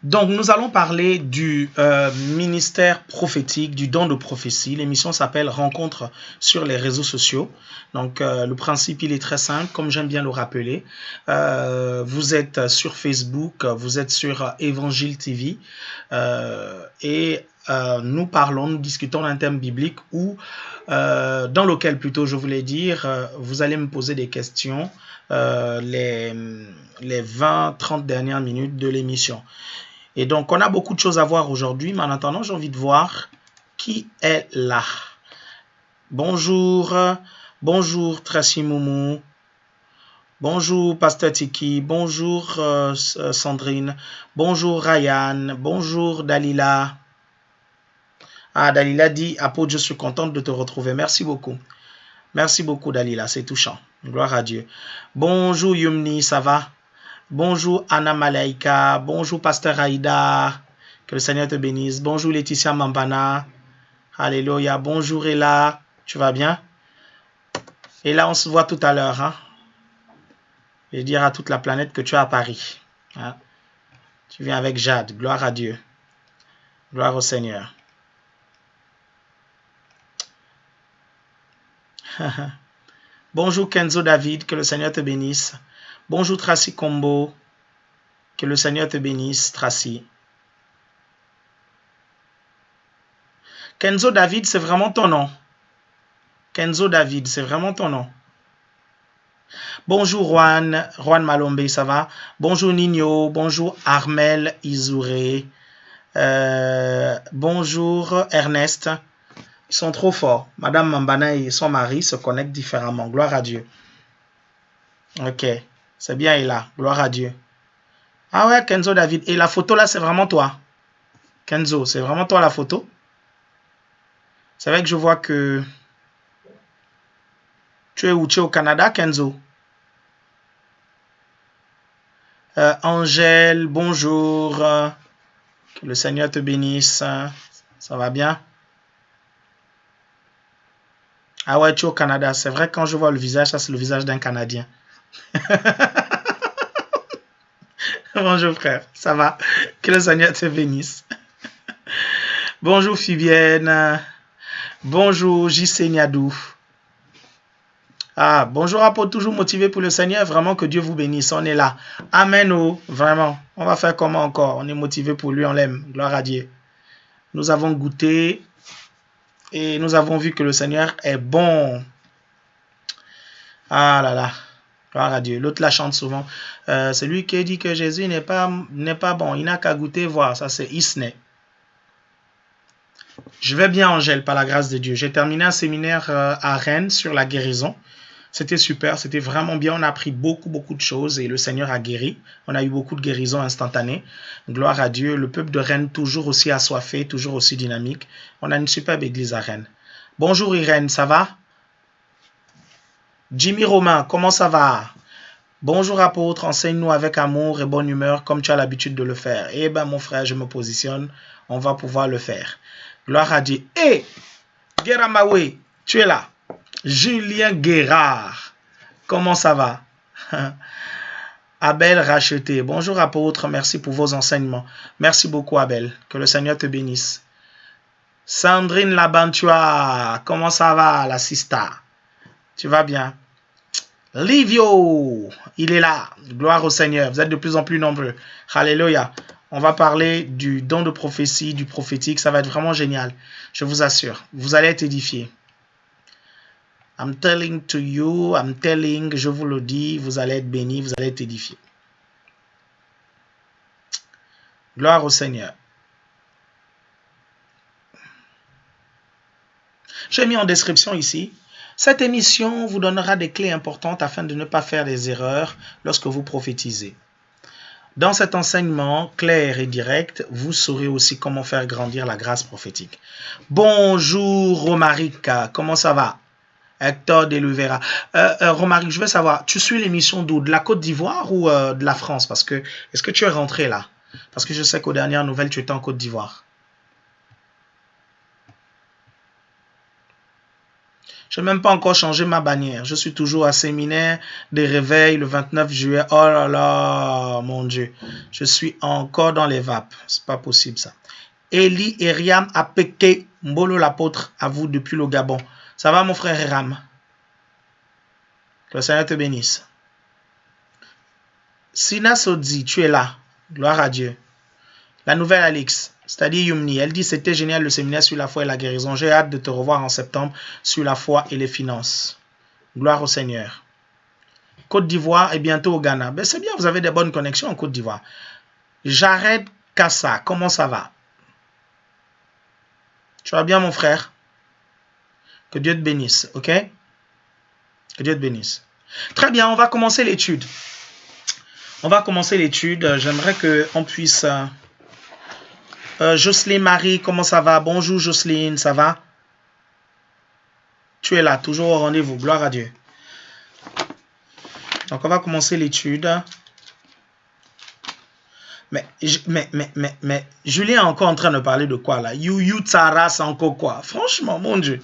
Donc, nous allons parler du ministère prophétique, du don de prophétie. L'émission s'appelle Rencontre sur les réseaux sociaux. Donc, le principe, il est très simple, comme j'aime bien le rappeler. Vous êtes sur Facebook, vous êtes sur Évangile TV et nous discutons d'un thème biblique dans lequel, plutôt, je voulais dire, vous allez me poser des questions les 20-30 dernières minutes de l'émission. Et donc, on a beaucoup de choses à voir aujourd'hui, mais en attendant, j'ai envie de voir qui est là. Bonjour, bonjour Tracy Moumou, bonjour Pasteur Tiki, bonjour Sandrine, bonjour Ryan, bonjour Dalila. Ah, Dalila dit, Apôtre, je suis contente de te retrouver. Merci beaucoup. Merci beaucoup Dalila, c'est touchant. Gloire à Dieu. Bonjour Yumni, ça va? Bonjour Anna Malaika, bonjour Pasteur Aïda, que le Seigneur te bénisse. Bonjour Laetitia Mambana, alléluia. Bonjour Ella, tu vas bien? Et là, on se voit tout à l'heure. Hein? Je vais dire à toute la planète que tu es à Paris. Hein? Tu viens avec Jade, gloire à Dieu. Gloire au Seigneur. Bonjour Kenzo David, que le Seigneur te bénisse. Bonjour Tracy Combo, que le Seigneur te bénisse, Tracy. Kenzo David, c'est vraiment ton nom. Kenzo David, c'est vraiment ton nom. Bonjour Juan Malombe, ça va? Bonjour Nino, bonjour Armel Izouré. Bonjour Ernest. Ils sont trop forts. Madame Mambana et son mari se connectent différemment. Gloire à Dieu. Ok. C'est bien, il est là. Gloire à Dieu. Ah ouais, Kenzo David. Et la photo là, c'est vraiment toi. Kenzo, c'est vraiment toi la photo. C'est vrai que je vois que tu es où? Tu es au Canada, Kenzo? Angèle, bonjour. Que le Seigneur te bénisse. Ça va bien? Ah ouais, tu es au Canada. C'est vrai que quand je vois le visage, ça c'est le visage d'un Canadien. Bonjour frère, ça va? Que le Seigneur te bénisse. Bonjour Fibienne. Bonjour JC Niadou. Ah, bonjour Apôtre, toujours motivé pour le Seigneur. Vraiment que Dieu vous bénisse. On est là. Amen. Oh, vraiment. On va faire comment encore? On est motivé pour lui, on l'aime. Gloire à Dieu. Nous avons goûté et nous avons vu que le Seigneur est bon. Ah là là. Gloire à Dieu. L'autre la chante souvent. Celui qui dit que Jésus n'est pas bon, il n'a qu'à goûter, voir. Ça, c'est Isney. Je vais bien, Angèle, par la grâce de Dieu. J'ai terminé un séminaire à Rennes sur la guérison. C'était super, c'était vraiment bien. On a appris beaucoup de choses et le Seigneur a guéri. On a eu beaucoup de guérisons instantanées. Gloire à Dieu. Le peuple de Rennes, toujours aussi assoiffé, toujours aussi dynamique. On a une superbe église à Rennes. Bonjour Irène, ça va? Jimmy Romain, comment ça va? Bonjour apôtre, enseigne-nous avec amour et bonne humeur comme tu as l'habitude de le faire. Eh bien mon frère, je me positionne, on va pouvoir le faire. Gloire à Dieu. Et Guéramawe, tu es là. Julien Guérard, comment ça va? Abel Racheté, bonjour apôtre, merci pour vos enseignements. Merci beaucoup Abel, que le Seigneur te bénisse. Sandrine Labantua, comment ça va la sista? Tu vas bien? Livio, il est là. Gloire au Seigneur. Vous êtes de plus en plus nombreux. Alléluia. On va parler du don de prophétie, du prophétique. Ça va être vraiment génial. Je vous assure. Vous allez être édifiés. I'm telling to you, je vous le dis, vous allez être bénis, vous allez être édifiés. Gloire au Seigneur. J'ai mis en description ici. Cette émission vous donnera des clés importantes afin de ne pas faire des erreurs lorsque vous prophétisez. Dans cet enseignement clair et direct, vous saurez aussi comment faire grandir la grâce prophétique. Bonjour Romarika, comment ça va? Hector Deluvera. Romaric, je veux savoir, tu suis l'émission d'où? De la Côte d'Ivoire ou de la France? Parce que, est-ce que tu es rentré là? Parce que je sais qu'aux dernières nouvelles, tu étais en Côte d'Ivoire. Je n'ai même pas encore changé ma bannière. Je suis toujours à séminaire des réveils le 29 juillet. Oh là là, mon Dieu. Je suis encore dans les vapes. C'est pas possible ça. Eli Eriam Apeke Mbolo l'apôtre à vous depuis le Gabon. Ça va mon frère Eram? Que le Seigneur te bénisse. Sina Sodzi, tu es là. Gloire à Dieu. La nouvelle Alix, c'est-à-dire Yumni, elle dit c'était génial le séminaire sur la foi et la guérison. J'ai hâte de te revoir en septembre sur la foi et les finances. Gloire au Seigneur. Côte d'Ivoire et bientôt au Ghana. Ben c'est bien, vous avez des bonnes connexions en Côte d'Ivoire. Jared Kassa, comment ça va? Tu vas bien mon frère? Que Dieu te bénisse, ok? Que Dieu te bénisse. Très bien, on va commencer l'étude. J'aimerais qu'on puisse... Jocelyne Marie, comment ça va? Bonjour Jocelyne, ça va? Tu es là, toujours au rendez-vous, gloire à Dieu. Donc on va commencer l'étude. Mais Julien est encore en train de parler de quoi là? You Tsara, c'est encore quoi? Franchement, mon Dieu.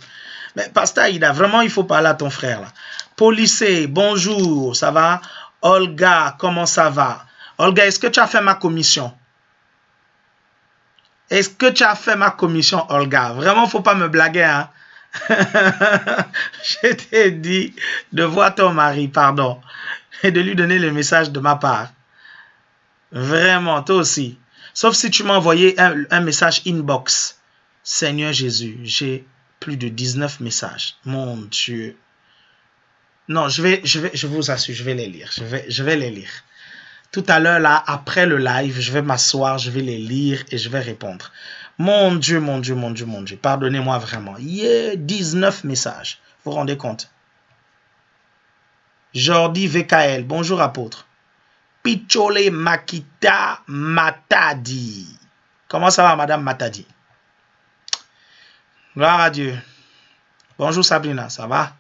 Mais Pasteur Aïda, vraiment il faut parler à ton frère là. Policier, bonjour, ça va? Olga, comment ça va? Olga, est-ce que tu as fait ma commission? Est-ce que tu as fait ma commission, Olga? Vraiment, il ne faut pas me blaguer, hein? Je t'ai dit de voir ton mari, pardon, et de lui donner le message de ma part. Vraiment, toi aussi. Sauf si tu m'as envoyé un message inbox. Seigneur Jésus, j'ai plus de 19 messages. Mon Dieu. Non, je vous assure, je vais les lire. Je vais les lire. Tout à l'heure, là, après le live, je vais m'asseoir, je vais les lire et je vais répondre. Mon Dieu, mon Dieu, mon Dieu, mon Dieu. Pardonnez-moi vraiment. 19 messages. Vous vous rendez compte? Jordi VKL. Bonjour, apôtre. Pichole Makita Matadi. Comment ça va, madame Matadi? Gloire à Dieu. Bonjour, Sabrina. Ça va?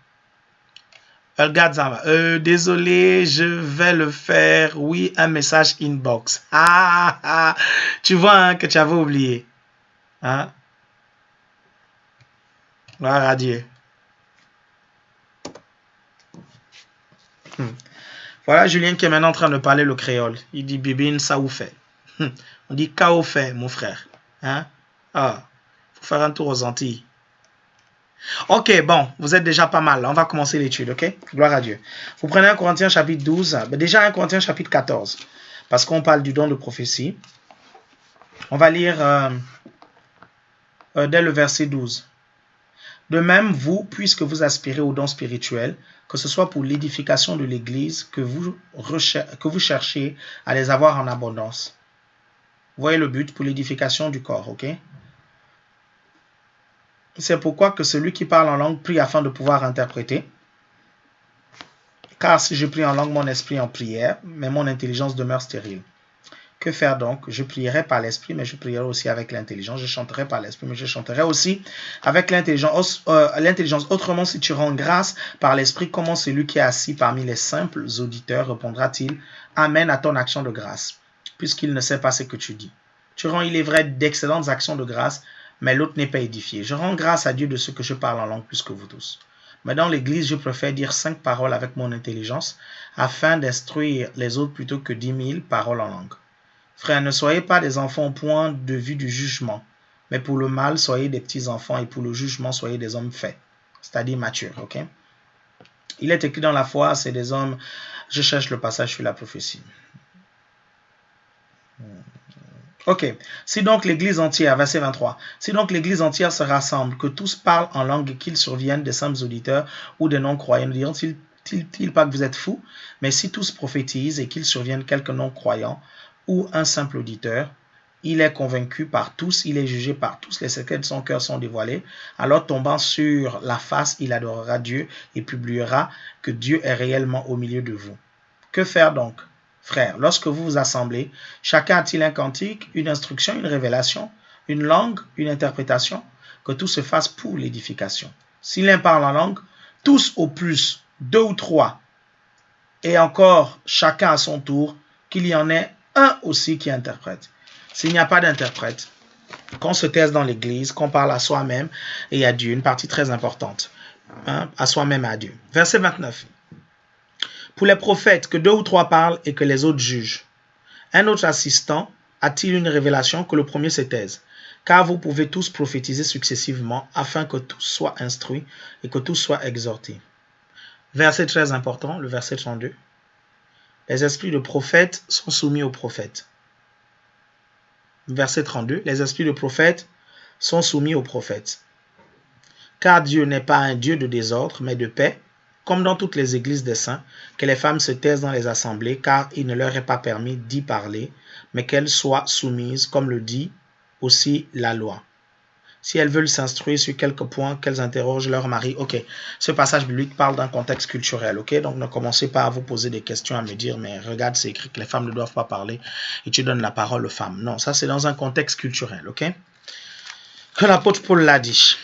Désolé, je vais le faire. Oui, un message inbox. Tu vois hein, que tu avais oublié. Hein? Gloire à Dieu. Voilà Julien qui est maintenant en train de parler le créole. Il dit Bibine, ça ou fait. On dit Kao fait, mon frère. Hein? Ah, faut faire un tour aux Antilles. Ok, bon, vous êtes déjà pas mal. On va commencer l'étude, ok? Gloire à Dieu. Vous prenez 1 Corinthiens chapitre 12, déjà 1 Corinthiens chapitre 14, parce qu'on parle du don de prophétie. On va lire dès le verset 12. De même, vous, puisque vous aspirez au don spirituel, que ce soit pour l'édification de l'Église, que vous cherchez à les avoir en abondance. Vous voyez le but pour l'édification du corps, ok? C'est pourquoi que celui qui parle en langue prie afin de pouvoir interpréter. Car si je prie en langue, mon esprit en prière, mais mon intelligence demeure stérile. Que faire donc? Je prierai par l'esprit, mais je prierai aussi avec l'intelligence. Je chanterai par l'esprit, mais je chanterai aussi avec l'intelligence. Autrement, si tu rends grâce par l'esprit, comment celui qui est assis parmi les simples auditeurs répondra-t-il Amen à ton action de grâce, puisqu'il ne sait pas ce que tu dis. Tu rends, il est vrai, d'excellentes actions de grâce, mais l'autre n'est pas édifié. Je rends grâce à Dieu de ce que je parle en langue plus que vous tous. Mais dans l'Église, je préfère dire 5 paroles avec mon intelligence, afin d'instruire les autres plutôt que 10 000 paroles en langue. Frères, ne soyez pas des enfants au point de vue du jugement, mais pour le mal, soyez des petits enfants, et pour le jugement, soyez des hommes faits, c'est-à-dire matures, ok? Il est écrit dans la foi, c'est des hommes... Je cherche le passage sur la prophétie. Ok. Si donc l'Église entière, verset 23, si donc l'Église entière se rassemble, que tous parlent en langue et qu'ils surviennent des simples auditeurs ou des non-croyants, ne diront-ils pas que vous êtes fous? Mais si tous prophétisent et qu'ils surviennent quelques non-croyants ou un simple auditeur, il est convaincu par tous, il est jugé par tous, les secrets de son cœur sont dévoilés. Alors tombant sur la face, il adorera Dieu et publiera que Dieu est réellement au milieu de vous. Que faire donc? Frères, lorsque vous vous assemblez, chacun a-t-il un cantique, une instruction, une révélation, une langue, une interprétation? Que tout se fasse pour l'édification. Si l'un parle en langue, tous au plus, 2 ou 3, et encore chacun à son tour, qu'il y en ait un aussi qui interprète. S'il n'y a pas d'interprète, qu'on se taise dans l'église, qu'on parle à soi-même et à Dieu, une partie très importante, hein, à soi-même et à Dieu. Verset 29. Pour les prophètes, que 2 ou 3 parlent et que les autres jugent. Un autre assistant a-t-il une révélation, que le premier se taise? Car vous pouvez tous prophétiser successivement, afin que tous soient instruits et que tous soient exhortés. Verset très important, le verset 32. Les esprits de prophètes sont soumis aux prophètes. Verset 32. Les esprits de prophètes sont soumis aux prophètes. Car Dieu n'est pas un Dieu de désordre, mais de paix, comme dans toutes les églises des saints, que les femmes se taisent dans les assemblées, car il ne leur est pas permis d'y parler, mais qu'elles soient soumises, comme le dit aussi la loi. Si elles veulent s'instruire sur quelques points, qu'elles interrogent leur mari. Ok, ce passage biblique parle d'un contexte culturel. Ok, donc ne commencez pas à vous poser des questions, à me dire, mais regarde, c'est écrit que les femmes ne doivent pas parler et tu donnes la parole aux femmes. Non, ça c'est dans un contexte culturel. Ok, que l'apôtre Paul l'a dit.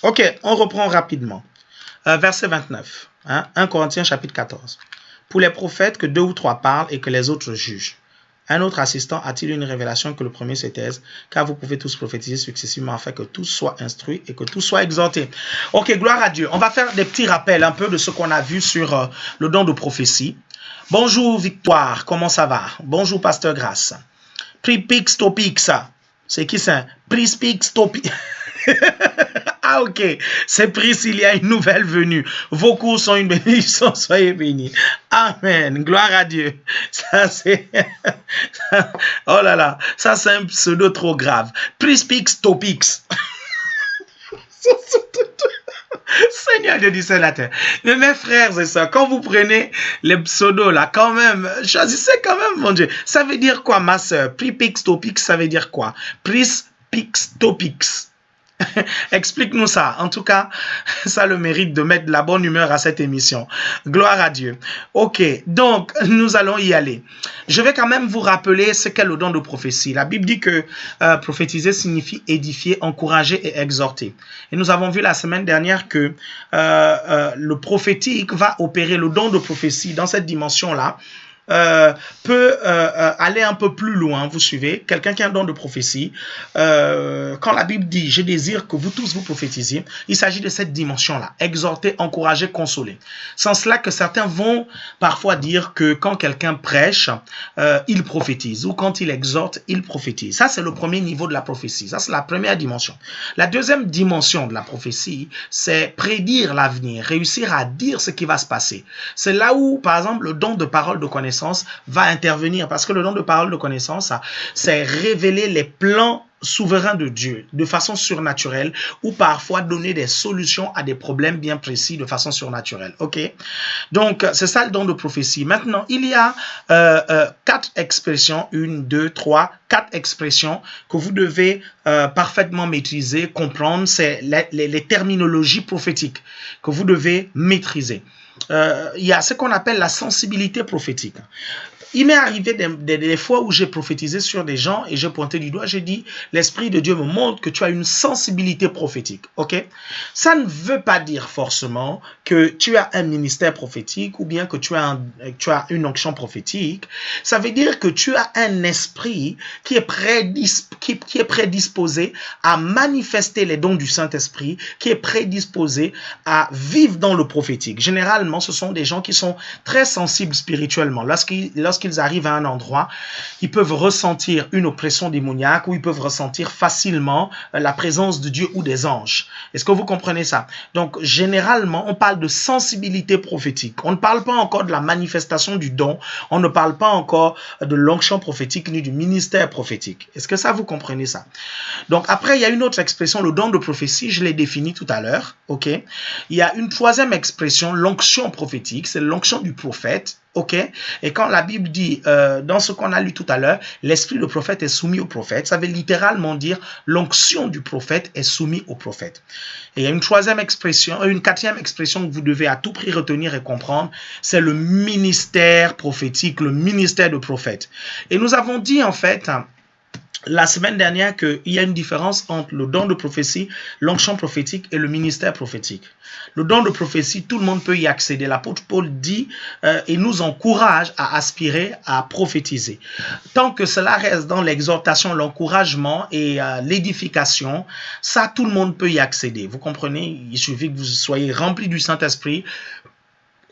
Ok, on reprend rapidement. Verset 29, hein, 1 Corinthiens chapitre 14. Pour les prophètes, que 2 ou 3 parlent et que les autres jugent. Un autre assistant a-t-il une révélation, que le premier se taise, car vous pouvez tous prophétiser successivement afin que tous soient instruits et que tous soient exhortés. Ok, gloire à Dieu. On va faire des petits rappels un peu de ce qu'on a vu sur le don de prophétie. Bonjour Victoire, comment ça va? Bonjour Pasteur Grasse. Pripix Topix, c'est qui ça? Prispix Topix. Ah ok, c'est Priscille, il y a une nouvelle venue. Vos cours sont une bénédiction, soyez bénis. Amen, gloire à Dieu. Ça c'est... Oh là là, ça c'est un pseudo trop grave. Prispix Topix. Seigneur Dieu du ciel et la terre. Mais mes frères et sœurs, quand vous prenez les pseudos là, quand même, choisissez quand même, mon Dieu. Ça veut dire quoi, ma sœur? Prispix Topix, ça veut dire quoi? Prispix Topix. Explique-nous ça. En tout cas, ça a le mérite de mettre de la bonne humeur à cette émission. Gloire à Dieu. Ok, donc nous allons y aller. Je vais quand même vous rappeler ce qu'est le don de prophétie. La Bible dit que prophétiser signifie édifier, encourager et exhorter. Et nous avons vu la semaine dernière que le prophétique va opérer le don de prophétie dans cette dimension-là. Peut aller un peu plus loin, vous suivez, quelqu'un qui a un don de prophétie, quand la Bible dit « Je désire que vous tous vous prophétisiez », il s'agit de cette dimension-là, exhorter, encourager, consoler. Sans cela que certains vont parfois dire que quand quelqu'un prêche, il prophétise, ou quand il exhorte, il prophétise. Ça, c'est le premier niveau de la prophétie, ça c'est la première dimension. La deuxième dimension de la prophétie, c'est prédire l'avenir, réussir à dire ce qui va se passer. C'est là où, par exemple, le don de parole de connaissance va intervenir, parce que le don de parole de connaissance, c'est révéler les plans souverains de Dieu de façon surnaturelle, ou parfois donner des solutions à des problèmes bien précis de façon surnaturelle. Ok, donc c'est ça le don de prophétie. Maintenant, il y a 4 expressions, 1, 2, 3, 4 expressions que vous devez parfaitement maîtriser, comprendre. C'est les terminologies prophétiques que vous devez maîtriser. Il y a ce qu'on appelle la sensibilité prophétique. Il m'est arrivé des fois où j'ai prophétisé sur des gens et j'ai pointé du doigt, j'ai dit, l'Esprit de Dieu me montre que tu as une sensibilité prophétique. Ok? Ça ne veut pas dire forcément que tu as un ministère prophétique ou bien que tu as une onction prophétique. Ça veut dire que tu as un esprit qui est prédisposé à manifester les dons du Saint-Esprit, qui est prédisposé à vivre dans le prophétique. Généralement, ce sont des gens qui sont très sensibles spirituellement. Lorsqu'ils arrivent à un endroit, ils peuvent ressentir une oppression démoniaque ou ils peuvent ressentir facilement la présence de Dieu ou des anges. Est-ce que vous comprenez ça? Donc, généralement, on parle de sensibilité prophétique. On ne parle pas encore de la manifestation du don. On ne parle pas encore de l'onction prophétique ni du ministère prophétique. Est-ce que ça, vous comprenez ça? Donc, après, il y a une autre expression, le don de prophétie. Je l'ai défini tout à l'heure. Ok? Il y a une troisième expression, l'onction prophétique. C'est l'onction du prophète. Ok? Et quand la Bible dit, dans ce qu'on a lu tout à l'heure, l'esprit du prophète est soumis au prophète, ça veut littéralement dire l'onction du prophète est soumise au prophète. Et il y a une quatrième expression que vous devez à tout prix retenir et comprendre, c'est le ministère prophétique, le ministère de prophète. Et nous avons dit en fait la semaine dernière qu'il y a une différence entre le don de prophétie, l'onction prophétique et le ministère prophétique. Le don de prophétie, tout le monde peut y accéder. L'apôtre Paul dit et nous encourage à aspirer à prophétiser. Tant que cela reste dans l'exhortation, l'encouragement et l'édification, ça, tout le monde peut y accéder. Vous comprenez? Il suffit que vous soyez rempli du Saint-Esprit.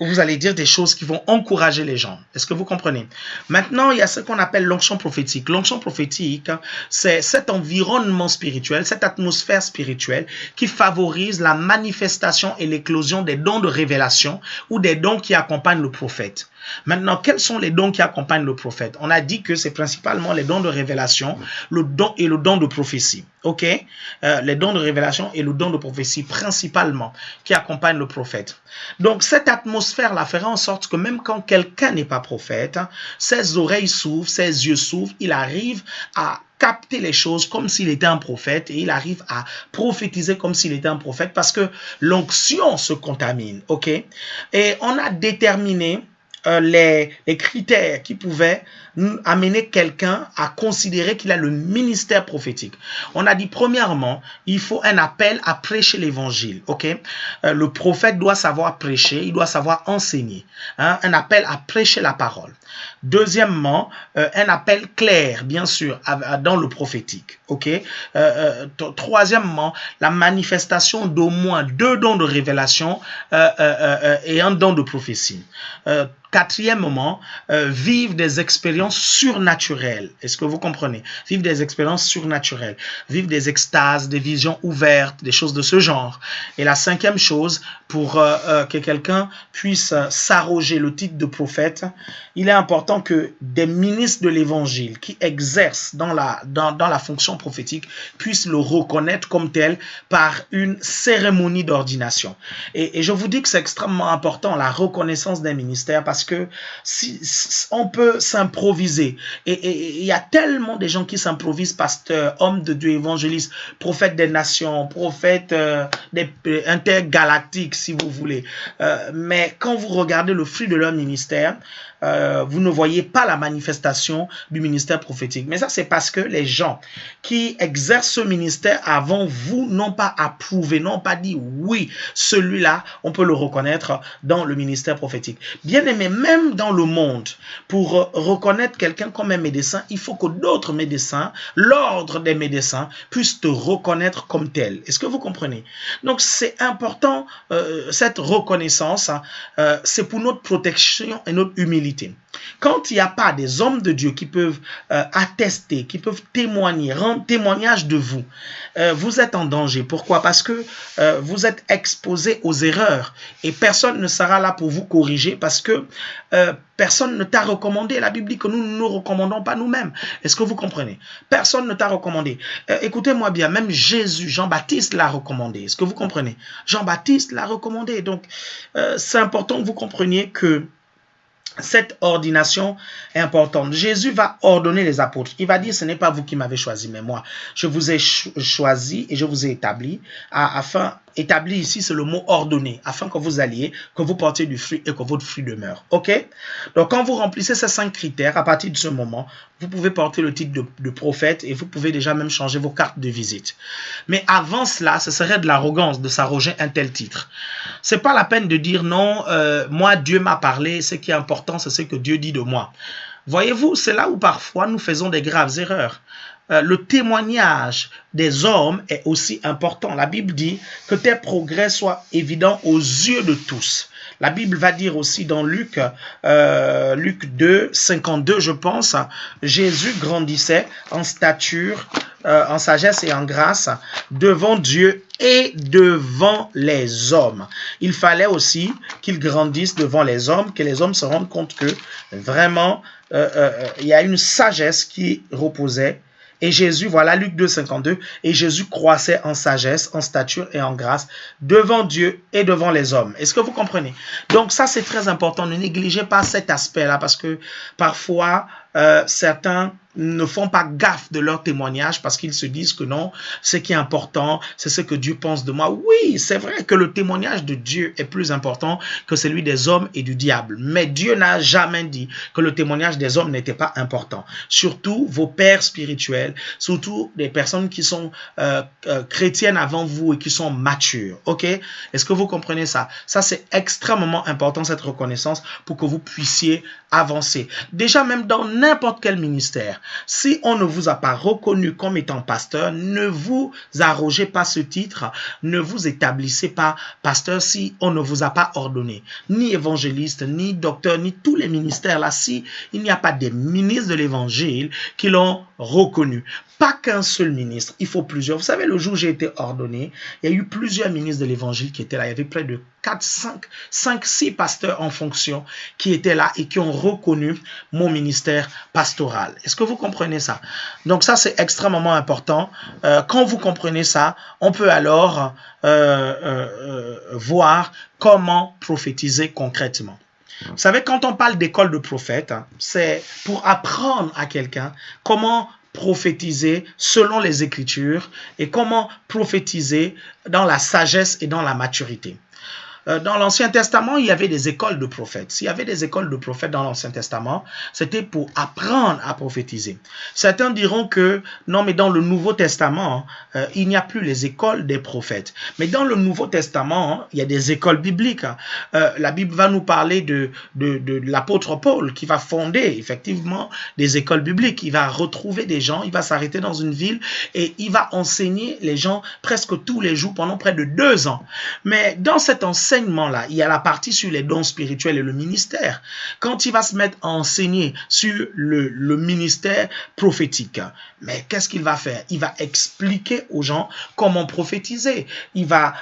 Vous allez dire des choses qui vont encourager les gens. Est-ce que vous comprenez? Maintenant, il y a ce qu'on appelle l'onction prophétique. L'onction prophétique, c'est cet environnement spirituel, cette atmosphère spirituelle qui favorise la manifestation et l'éclosion des dons de révélation ou des dons qui accompagnent le prophète. Maintenant, quels sont les dons qui accompagnent le prophète? On a dit que c'est principalement les dons de révélation, le don et le don de prophétie. Ok? Les dons de révélation et le don de prophétie principalement qui accompagnent le prophète. Donc, cette atmosphère-là fera en sorte que même quand quelqu'un n'est pas prophète, ses oreilles s'ouvrent, ses yeux s'ouvrent, il arrive à capter les choses comme s'il était un prophète et il arrive à prophétiser comme s'il était un prophète parce que l'onction se contamine. Ok? Et on a déterminé les critères qui pouvaient amener quelqu'un à considérer qu'il a le ministère prophétique. On a dit premièrement, il faut un appel à prêcher l'évangile. Ok, le prophète doit savoir prêcher, il doit savoir enseigner. Hein, un appel à prêcher la parole. Deuxièmement, un appel clair, bien sûr, dans le prophétique. Ok. Troisièmement, la manifestation d'au moins 2 dons de révélation et un don de prophétie. Quatrièmement, vivre des expériences surnaturelles. Est-ce que vous comprenez? Vivre des expériences surnaturelles. Vivre des extases, des visions ouvertes, des choses de ce genre. Et la cinquième chose, pour que quelqu'un puisse s'arroger le titre de prophète, il est important que des ministres de l'évangile qui exercent dans la fonction prophétique puissent le reconnaître comme tel par une cérémonie d'ordination. Et je vous dis que c'est extrêmement important, la reconnaissance d'un ministère, parce que si on peut s'improviser et il y a tellement de gens qui s'improvisent pasteur, homme de Dieu, évangéliste, prophète des nations, prophète intergalactique si vous voulez, mais quand vous regardez le fruit de leur ministère, vous ne voyez pas la manifestation du ministère prophétique. Mais ça, c'est parce que les gens qui exercent ce ministère avant vous n'ont pas approuvé, n'ont pas dit oui, celui-là, on peut le reconnaître dans le ministère prophétique. Bien aimé, même dans le monde, pour reconnaître quelqu'un comme un médecin, il faut que d'autres médecins, l'ordre des médecins, puissent te reconnaître comme tel. Est-ce que vous comprenez? Donc, c'est important, cette reconnaissance, c'est pour notre protection et notre humilité. Quand il n'y a pas des hommes de Dieu qui peuvent attester, qui peuvent témoigner, rendre témoignage de vous, vous êtes en danger. Pourquoi? Parce que vous êtes exposé aux erreurs et personne ne sera là pour vous corriger parce que personne ne t'a recommandé. La Bible dit que nous ne nous recommandons pas nous-mêmes. Est-ce que vous comprenez? Personne ne t'a recommandé. Écoutez-moi bien, même Jésus, Jean-Baptiste l'a recommandé. Est-ce que vous comprenez? Jean-Baptiste l'a recommandé. Donc, c'est important que vous compreniez que cette ordination est importante. Jésus va ordonner les apôtres. Il va dire, ce n'est pas vous qui m'avez choisi, mais moi. Je vous ai choisi et je vous ai établi établi ici, c'est le mot ordonné, afin que vous alliez, que vous portiez du fruit et que votre fruit demeure. Ok? Donc, quand vous remplissez ces 5 critères, à partir de ce moment, vous pouvez porter le titre de prophète et vous pouvez déjà même changer vos cartes de visite. Mais avant cela, ce serait de l'arrogance de s'arroger un tel titre. C'est pas la peine de dire non, moi, Dieu m'a parlé, ce qui est important, c'est ce que Dieu dit de moi. Voyez-vous, c'est là où parfois nous faisons des graves erreurs. Le témoignage des hommes est aussi important. La Bible dit que tes progrès soient évidents aux yeux de tous. La Bible va dire aussi dans Luc 2, 52, je pense, Jésus grandissait en stature, en sagesse et en grâce devant Dieu et devant les hommes. Il fallait aussi qu'il grandisse devant les hommes, que les hommes se rendent compte que vraiment, il y a une sagesse qui reposait. Et Jésus, voilà Luc 2, 52, et Jésus croissait en sagesse, en stature et en grâce devant Dieu et devant les hommes. Est-ce que vous comprenez? Donc ça, c'est très important. Ne négligez pas cet aspect-là parce que parfois, certains ne font pas gaffe de leur témoignage parce qu'ils se disent que non, ce qui est important, c'est ce que Dieu pense de moi. Oui, c'est vrai que le témoignage de Dieu est plus important que celui des hommes et du diable. Mais Dieu n'a jamais dit que le témoignage des hommes n'était pas important. Surtout vos pères spirituels, surtout des personnes qui sont chrétiennes avant vous et qui sont matures. Ok? Est-ce que vous comprenez ça? Ça, c'est extrêmement important, cette reconnaissance, pour que vous puissiez avancer. Déjà, même dans n'importe quel ministère, si on ne vous a pas reconnu comme étant pasteur, ne vous arrogez pas ce titre, ne vous établissez pas pasteur si on ne vous a pas ordonné. Ni évangéliste, ni docteur, ni tous les ministères là, si il n'y a pas des ministres de l'évangile qui l'ont reconnu. Pas qu'un seul ministre, il faut plusieurs. Vous savez, le jour où j'ai été ordonné, il y a eu plusieurs ministres de l'évangile qui étaient là. Il y avait près de 4, 5, 6 pasteurs en fonction qui étaient là et qui ont reconnu mon ministère pastoral. Est-ce que vous comprenez ça? Donc ça, c'est extrêmement important. Quand vous comprenez ça, on peut alors voir comment prophétiser concrètement. Vous savez, quand on parle d'école de prophète, c'est pour apprendre à quelqu'un comment prophétiser selon les Écritures et comment prophétiser dans la sagesse et dans la maturité. Dans l'Ancien Testament, il y avait des écoles de prophètes. S'il y avait des écoles de prophètes dans l'Ancien Testament, c'était pour apprendre à prophétiser. Certains diront que non, mais dans le Nouveau Testament, il n'y a plus les écoles des prophètes. Mais dans le Nouveau Testament, il y a des écoles bibliques. La Bible va nous parler de l'apôtre Paul qui va fonder effectivement des écoles bibliques. Il va retrouver des gens, il va s'arrêter dans une ville et il va enseigner les gens presque tous les jours pendant près de 2 ans. Mais dans cet enseignement-là, il y a la partie sur les dons spirituels et le ministère. Quand il va se mettre à enseigner sur le ministère prophétique, mais qu'est-ce qu'il va faire? Il va expliquer aux gens comment prophétiser. Il va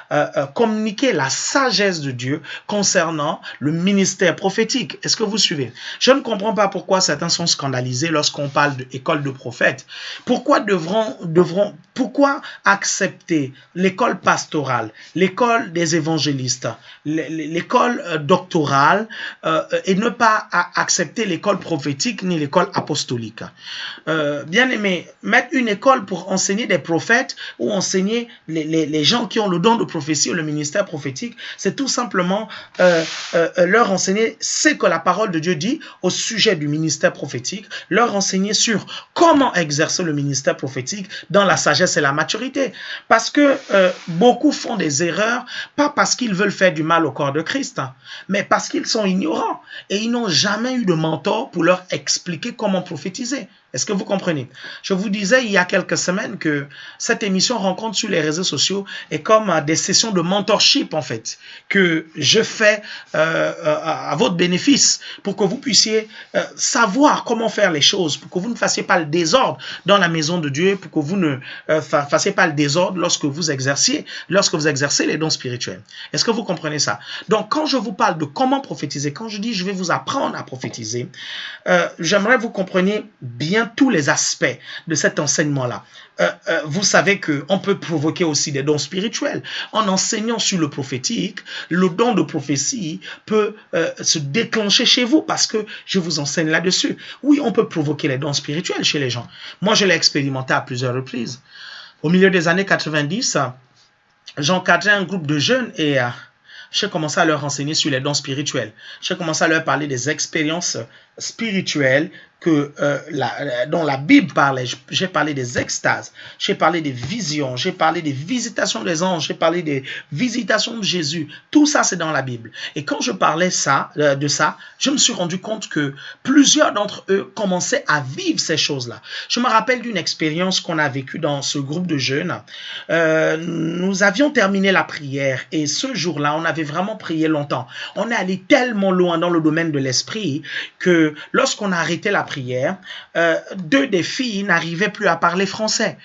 communiquer la sagesse de Dieu concernant le ministère prophétique. Est-ce que vous suivez? Je ne comprends pas pourquoi certains sont scandalisés lorsqu'on parle d'école de prophètes. Pourquoi pourquoi accepter l'école pastorale, l'école des évangélistes, l'école doctorale et ne pas accepter l'école prophétique ni l'école apostolique? Bien aimé, mettre une école pour enseigner des prophètes ou enseigner les gens qui ont le don de prophétie ou le ministère prophétique, c'est tout simplement leur enseigner ce que la parole de Dieu dit au sujet du ministère prophétique, leur enseigner sur comment exercer le ministère prophétique dans la sagesse et la maturité. Parce que beaucoup font des erreurs, pas parce qu'ils veulent faire du mal au corps de Christ, mais parce qu'ils sont ignorants et ils n'ont jamais eu de mentor pour leur expliquer comment prophétiser. Est-ce que vous comprenez? Je vous disais il y a quelques semaines que cette émission Rencontre sur les réseaux sociaux est comme des sessions de mentorship en fait, que je fais à votre bénéfice pour que vous puissiez savoir comment faire les choses, pour que vous ne fassiez pas le désordre dans la maison de Dieu, pour que vous ne fassiez pas le désordre lorsque vous exercez les dons spirituels. Est-ce que vous comprenez ça? Donc quand je vous parle de comment prophétiser, quand je dis je vais vous apprendre à prophétiser, j'aimerais que vous compreniez bien tous les aspects de cet enseignement-là. Vous savez qu'on peut provoquer aussi des dons spirituels. En enseignant sur le prophétique, le don de prophétie peut se déclencher chez vous parce que je vous enseigne là-dessus. Oui, on peut provoquer les dons spirituels chez les gens. Moi, je l'ai expérimenté à plusieurs reprises. Au milieu des années 90, j'encadrais un groupe de jeunes et j'ai commencé à leur enseigner sur les dons spirituels. J'ai commencé à leur parler des expériences spirituelles dont la Bible parlait. J'ai parlé des extases, j'ai parlé des visions, j'ai parlé des visitations des anges, j'ai parlé des visitations de Jésus. Tout ça, c'est dans la Bible. Et quand je parlais de ça, je me suis rendu compte que plusieurs d'entre eux commençaient à vivre ces choses-là. Je me rappelle d'une expérience qu'on a vécue dans ce groupe de jeunes. Nous avions terminé la prière et ce jour-là, on avait vraiment prié longtemps. On est allé tellement loin dans le domaine de l'esprit que lorsqu'on a arrêté la prière, 2 des filles n'arrivaient plus à parler français.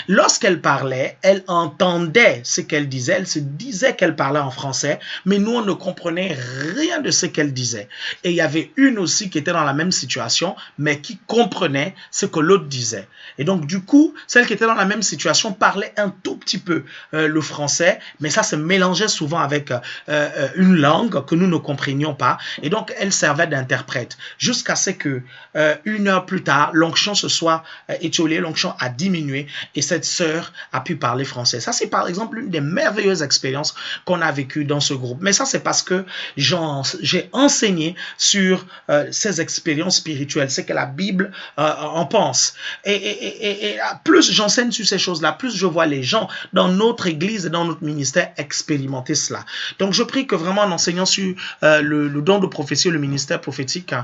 Lorsqu'elles parlaient, elles entendaient ce qu'elles disaient, elles se disaient qu'elles parlaient en français, mais nous, on ne comprenait rien de ce qu'elles disaient. Et il y avait une aussi qui était dans la même situation, mais qui comprenait ce que l'autre disait. Et donc, du coup, celle qui était dans la même situation parlait un tout petit peu le français, mais ça se mélangeait souvent avec une langue que nous ne comprenions pas. Et donc, elle servait d'interprète. jusqu'à ce que 1 heure plus tard, l'onction se soit étiolée, l'onction a diminué et cette sœur a pu parler français. Ça, c'est par exemple une des merveilleuses expériences qu'on a vécues dans ce groupe. Mais ça, c'est parce que j'ai enseigné sur ces expériences spirituelles, c'est que la Bible en pense. Et plus j'enseigne sur ces choses-là, plus je vois les gens dans notre église et dans notre ministère expérimenter cela. Donc, je prie que vraiment en enseignant sur le don de prophétie, le ministère prophétique,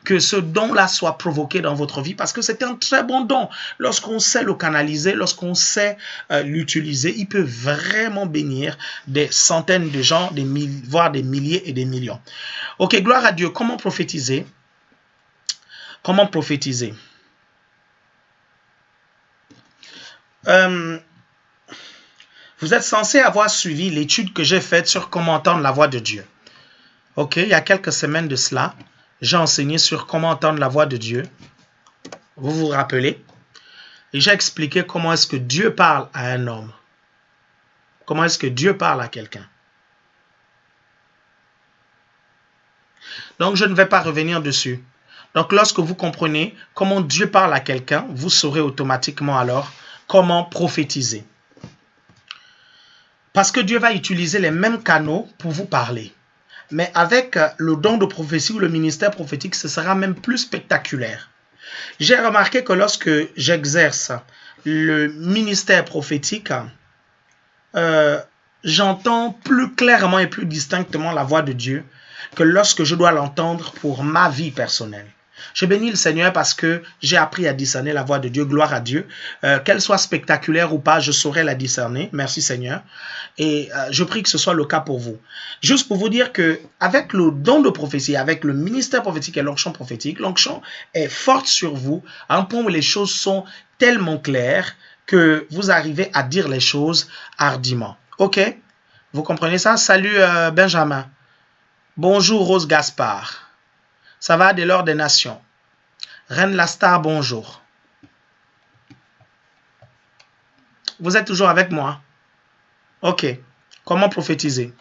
que ce don-là soit provoqué dans votre vie parce que c'est un très bon don. Lorsqu'on sait le canaliser, lorsqu'on sait l'utiliser, il peut vraiment bénir des centaines de gens, voire des milliers et des millions. Ok, gloire à Dieu. Comment prophétiser? Comment prophétiser? Vous êtes censé avoir suivi l'étude que j'ai faite sur comment entendre la voix de Dieu. Ok, il y a quelques semaines de cela, j'ai enseigné sur comment entendre la voix de Dieu. Vous vous rappelez? Et j'ai expliqué comment est-ce que Dieu parle à un homme. Comment est-ce que Dieu parle à quelqu'un. Donc, je ne vais pas revenir dessus. Donc, lorsque vous comprenez comment Dieu parle à quelqu'un, vous saurez automatiquement alors comment prophétiser. Parce que Dieu va utiliser les mêmes canaux pour vous parler. Mais avec le don de prophétie ou le ministère prophétique, ce sera même plus spectaculaire. J'ai remarqué que lorsque j'exerce le ministère prophétique, j'entends plus clairement et plus distinctement la voix de Dieu que lorsque je dois l'entendre pour ma vie personnelle. Je bénis le Seigneur parce que j'ai appris à discerner la voix de Dieu, gloire à Dieu. Qu'elle soit spectaculaire ou pas, je saurai la discerner. Merci Seigneur. Et je prie que ce soit le cas pour vous. Juste pour vous dire que avec le don de prophétie, avec le ministère prophétique et l'onction prophétique, l'onction est forte sur vous à un point où les choses sont tellement claires que vous arrivez à dire les choses hardiment. Ok? Vous comprenez ça? Salut Benjamin. Bonjour Rose Gaspard. Ça va dès lors des nations. Reine la star, bonjour. Vous êtes toujours avec moi? Ok. Comment prophétiser?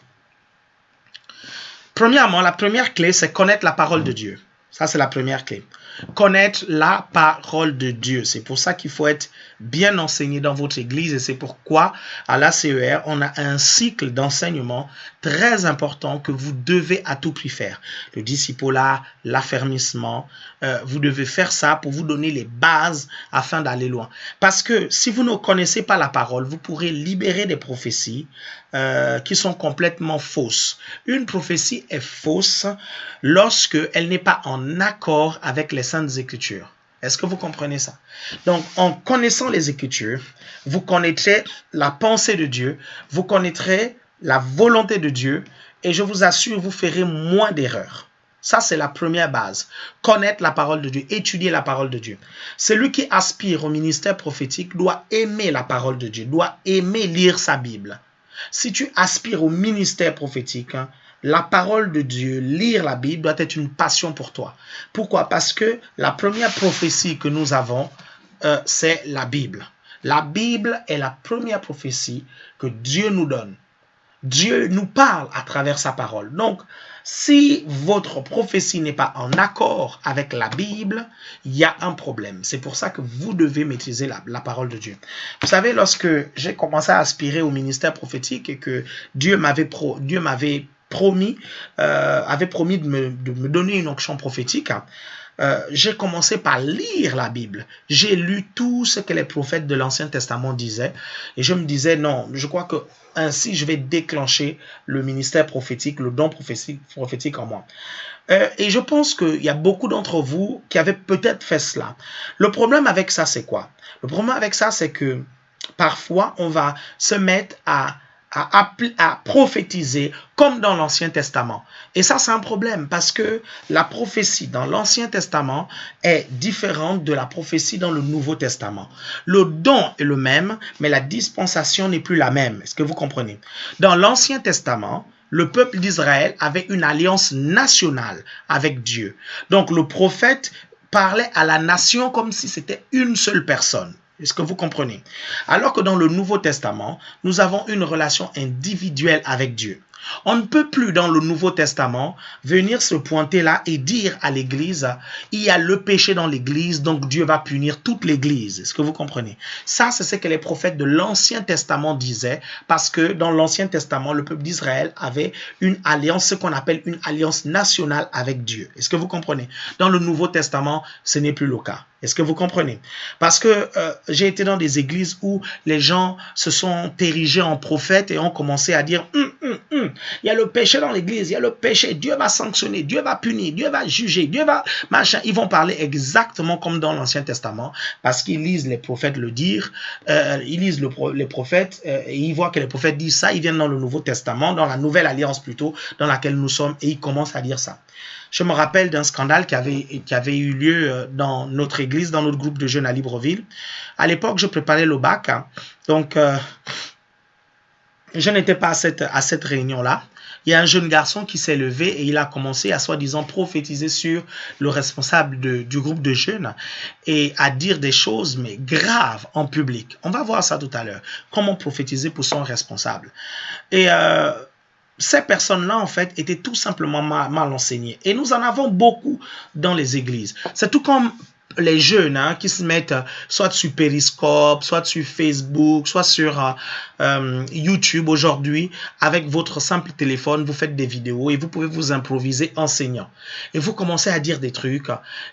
Premièrement, la première clé, c'est connaître la parole de Dieu. Ça, c'est la première clé. Connaître la parole de Dieu. C'est pour ça qu'il faut être bien enseigné dans votre église et c'est pourquoi à l'ACER, on a un cycle d'enseignement très important que vous devez à tout prix faire. Le discipulat, l'affermissement, vous devez faire ça pour vous donner les bases afin d'aller loin. Parce que si vous ne connaissez pas la parole, vous pourrez libérer des prophéties qui sont complètement fausses. Une prophétie est fausse lorsque elle n'est pas en accord avec les Saintes Écritures. Est-ce que vous comprenez ça? Donc, en connaissant les Écritures, vous connaîtrez la pensée de Dieu, vous connaîtrez la volonté de Dieu, et je vous assure, vous ferez moins d'erreurs. Ça, c'est la première base. Connaître la parole de Dieu, étudier la parole de Dieu. Celui qui aspire au ministère prophétique doit aimer la parole de Dieu, doit aimer lire sa Bible. Si tu aspires au ministère prophétique, la parole de Dieu, lire la Bible doit être une passion pour toi. Pourquoi? Parce que la première prophétie que nous avons, c'est la Bible. La Bible est la première prophétie que Dieu nous donne. Dieu nous parle à travers sa parole. Donc, si votre prophétie n'est pas en accord avec la Bible, il y a un problème. C'est pour ça que vous devez maîtriser la parole de Dieu. Vous savez, lorsque j'ai commencé à aspirer au ministère prophétique et que Dieu m'avait promis de me donner une onction prophétique, j'ai commencé par lire la Bible. J'ai lu tout ce que les prophètes de l'Ancien Testament disaient et je me disais non, je crois que ainsi je vais déclencher le ministère prophétique, le don prophétique en moi. Et je pense qu'il y a beaucoup d'entre vous qui avaient peut-être fait cela. Le problème avec ça, c'est quoi? Le problème avec ça, c'est que parfois, on va se mettre à prophétiser comme dans l'Ancien Testament. Et ça, c'est un problème parce que la prophétie dans l'Ancien Testament est différente de la prophétie dans le Nouveau Testament. Le don est le même, mais la dispensation n'est plus la même. Est-ce que vous comprenez? Dans l'Ancien Testament, le peuple d'Israël avait une alliance nationale avec Dieu. Donc, le prophète parlait à la nation comme si c'était une seule personne. Est-ce que vous comprenez? Alors que dans le Nouveau Testament, nous avons une relation individuelle avec Dieu. On ne peut plus dans le Nouveau Testament venir se pointer là et dire à l'Église, il y a le péché dans l'Église, donc Dieu va punir toute l'Église. Est-ce que vous comprenez? Ça, c'est ce que les prophètes de l'Ancien Testament disaient, parce que dans l'Ancien Testament, le peuple d'Israël avait une alliance, ce qu'on appelle une alliance nationale avec Dieu. Est-ce que vous comprenez? Dans le Nouveau Testament, ce n'est plus le cas. Est-ce que vous comprenez? Parce que j'ai été dans des églises où les gens se sont érigés en prophètes et ont commencé à dire il y a le péché dans l'église, il y a le péché, Dieu va sanctionner, Dieu va punir, Dieu va juger, Dieu va machin. Ils vont parler exactement comme dans l'Ancien Testament parce qu'ils lisent les prophètes le dire, ils lisent les prophètes et ils voient que les prophètes disent ça, ils viennent dans le Nouveau Testament, dans la Nouvelle Alliance plutôt, dans laquelle nous sommes et ils commencent à dire ça. Je me rappelle d'un scandale qui avait eu lieu dans notre église, dans notre groupe de jeunes à Libreville. À l'époque, je préparais le bac, donc je n'étais pas à cette réunion-là. Il y a un jeune garçon qui s'est levé et il a commencé à soi-disant prophétiser sur le responsable du groupe de jeunes et à dire des choses mais graves en public. On va voir ça tout à l'heure. Comment prophétiser pour son responsable. Et ces personnes-là, en fait, étaient tout simplement mal enseignées. Et nous en avons beaucoup dans les églises. C'est tout comme les jeunes qui se mettent soit sur Periscope, soit sur Facebook, soit sur YouTube aujourd'hui. Avec votre simple téléphone, vous faites des vidéos et vous pouvez vous improviser enseignant. Et vous commencez à dire des trucs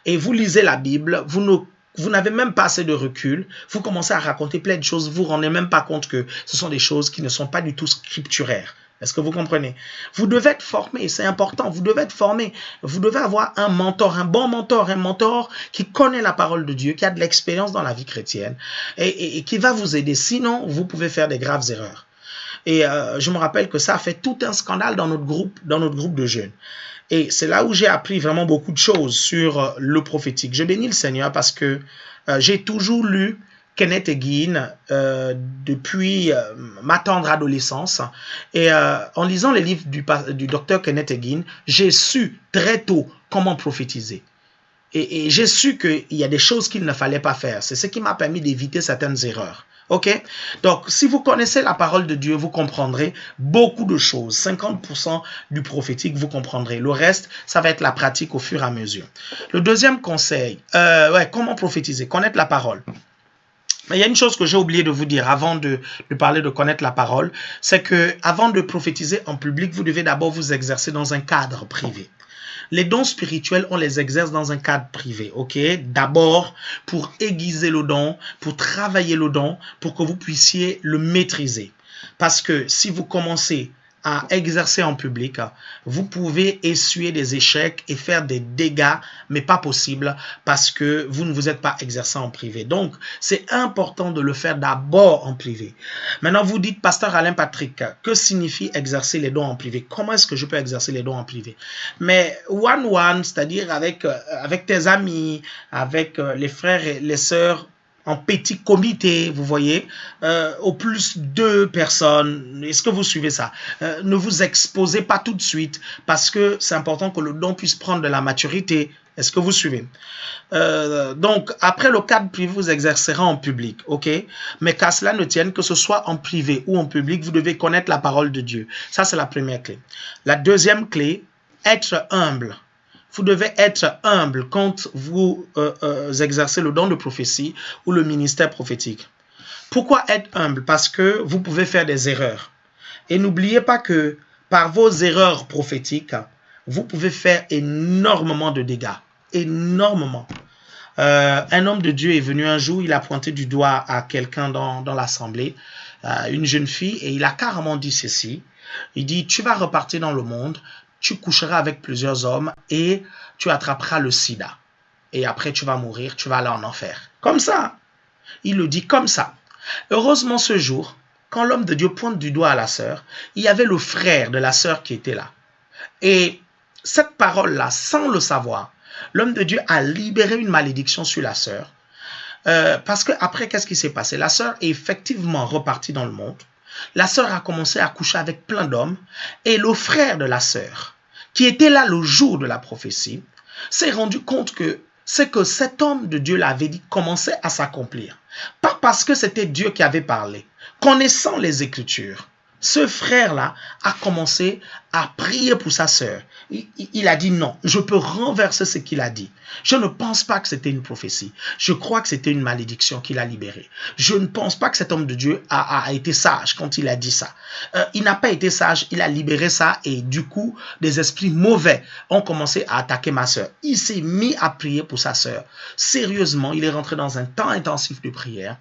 et vous lisez la Bible, vous n'avez même pas assez de recul, vous commencez à raconter plein de choses, vous ne vous rendez même pas compte que ce sont des choses qui ne sont pas du tout scripturaires. Est-ce que vous comprenez? Vous devez être formé, c'est important, vous devez être formé. Vous devez avoir un mentor, un bon mentor, un mentor qui connaît la parole de Dieu, qui a de l'expérience dans la vie chrétienne et qui va vous aider. Sinon, vous pouvez faire des graves erreurs. Et je me rappelle que ça a fait tout un scandale dans notre groupe de jeunes. Et c'est là où j'ai appris vraiment beaucoup de choses sur le prophétique. Je bénis le Seigneur parce que j'ai toujours lu Kenneth Hagin depuis ma tendre adolescence. Et en lisant les livres du docteur Kenneth Hagin, j'ai su très tôt comment prophétiser. Et j'ai su qu'il y a des choses qu'il ne fallait pas faire. C'est ce qui m'a permis d'éviter certaines erreurs. Ok? Donc, si vous connaissez la parole de Dieu, vous comprendrez beaucoup de choses. 50% du prophétique, vous comprendrez. Le reste, ça va être la pratique au fur et à mesure. Le deuxième conseil, comment prophétiser? Connaître la parole. Mais il y a une chose que j'ai oublié de vous dire avant de parler de connaître la parole, c'est que avant de prophétiser en public, vous devez d'abord vous exercer dans un cadre privé. Les dons spirituels, on les exerce dans un cadre privé, ok? D'abord, pour aiguiser le don, pour travailler le don, pour que vous puissiez le maîtriser. Parce que si vous commencez à exercer en public, vous pouvez essuyer des échecs et faire des dégâts, mais pas possible parce que vous ne vous êtes pas exercé en privé. Donc, c'est important de le faire d'abord en privé. Maintenant, vous dites, Pasteur Alain Patrick, que signifie exercer les dons en privé? Comment est-ce que je peux exercer les dons en privé? Mais one-one, c'est-à-dire avec tes amis, avec les frères et les sœurs, en petit comité, vous voyez, au plus 2 personnes. Est-ce que vous suivez ça? Ne vous exposez pas tout de suite parce que c'est important que le don puisse prendre de la maturité. Est-ce que vous suivez? Donc, après le cadre privé, vous exercerez en public, ok? Mais qu'à cela ne tienne, que ce soit en privé ou en public, vous devez connaître la parole de Dieu. Ça, c'est la première clé. La deuxième clé, être humble. Vous devez être humble quand vous exercez le don de prophétie ou le ministère prophétique. Pourquoi être humble? Parce que vous pouvez faire des erreurs. Et n'oubliez pas que par vos erreurs prophétiques, vous pouvez faire énormément de dégâts. Énormément. Un homme de Dieu est venu un jour, il a pointé du doigt à quelqu'un dans l'assemblée, une jeune fille, et il a carrément dit ceci. Il dit, tu vas repartir dans le monde, tu coucheras avec plusieurs hommes et tu attraperas le sida. Et après, tu vas mourir, tu vas aller en enfer. Comme ça. Il le dit comme ça. Heureusement, ce jour, quand l'homme de Dieu pointe du doigt à la sœur, il y avait le frère de la sœur qui était là. Et cette parole-là, sans le savoir, l'homme de Dieu a libéré une malédiction sur la sœur. Parce qu'après, qu'est-ce qui s'est passé? La sœur est effectivement repartie dans le monde. La sœur a commencé à coucher avec plein d'hommes et le frère de la sœur, qui était là le jour de la prophétie, s'est rendu compte que ce que cet homme de Dieu l'avait dit commençait à s'accomplir. Pas parce que c'était Dieu qui avait parlé, connaissant les Écritures. Ce frère-là a commencé à prier pour sa sœur. Il a dit non, je peux renverser ce qu'il a dit. Je ne pense pas que c'était une prophétie. Je crois que c'était une malédiction qu'il a libérée. Je ne pense pas que cet homme de Dieu a été sage quand il a dit ça. Il n'a pas été sage, il a libéré ça et du coup, des esprits mauvais ont commencé à attaquer ma sœur. Il s'est mis à prier pour sa sœur. Sérieusement, il est rentré dans un temps intensif de prière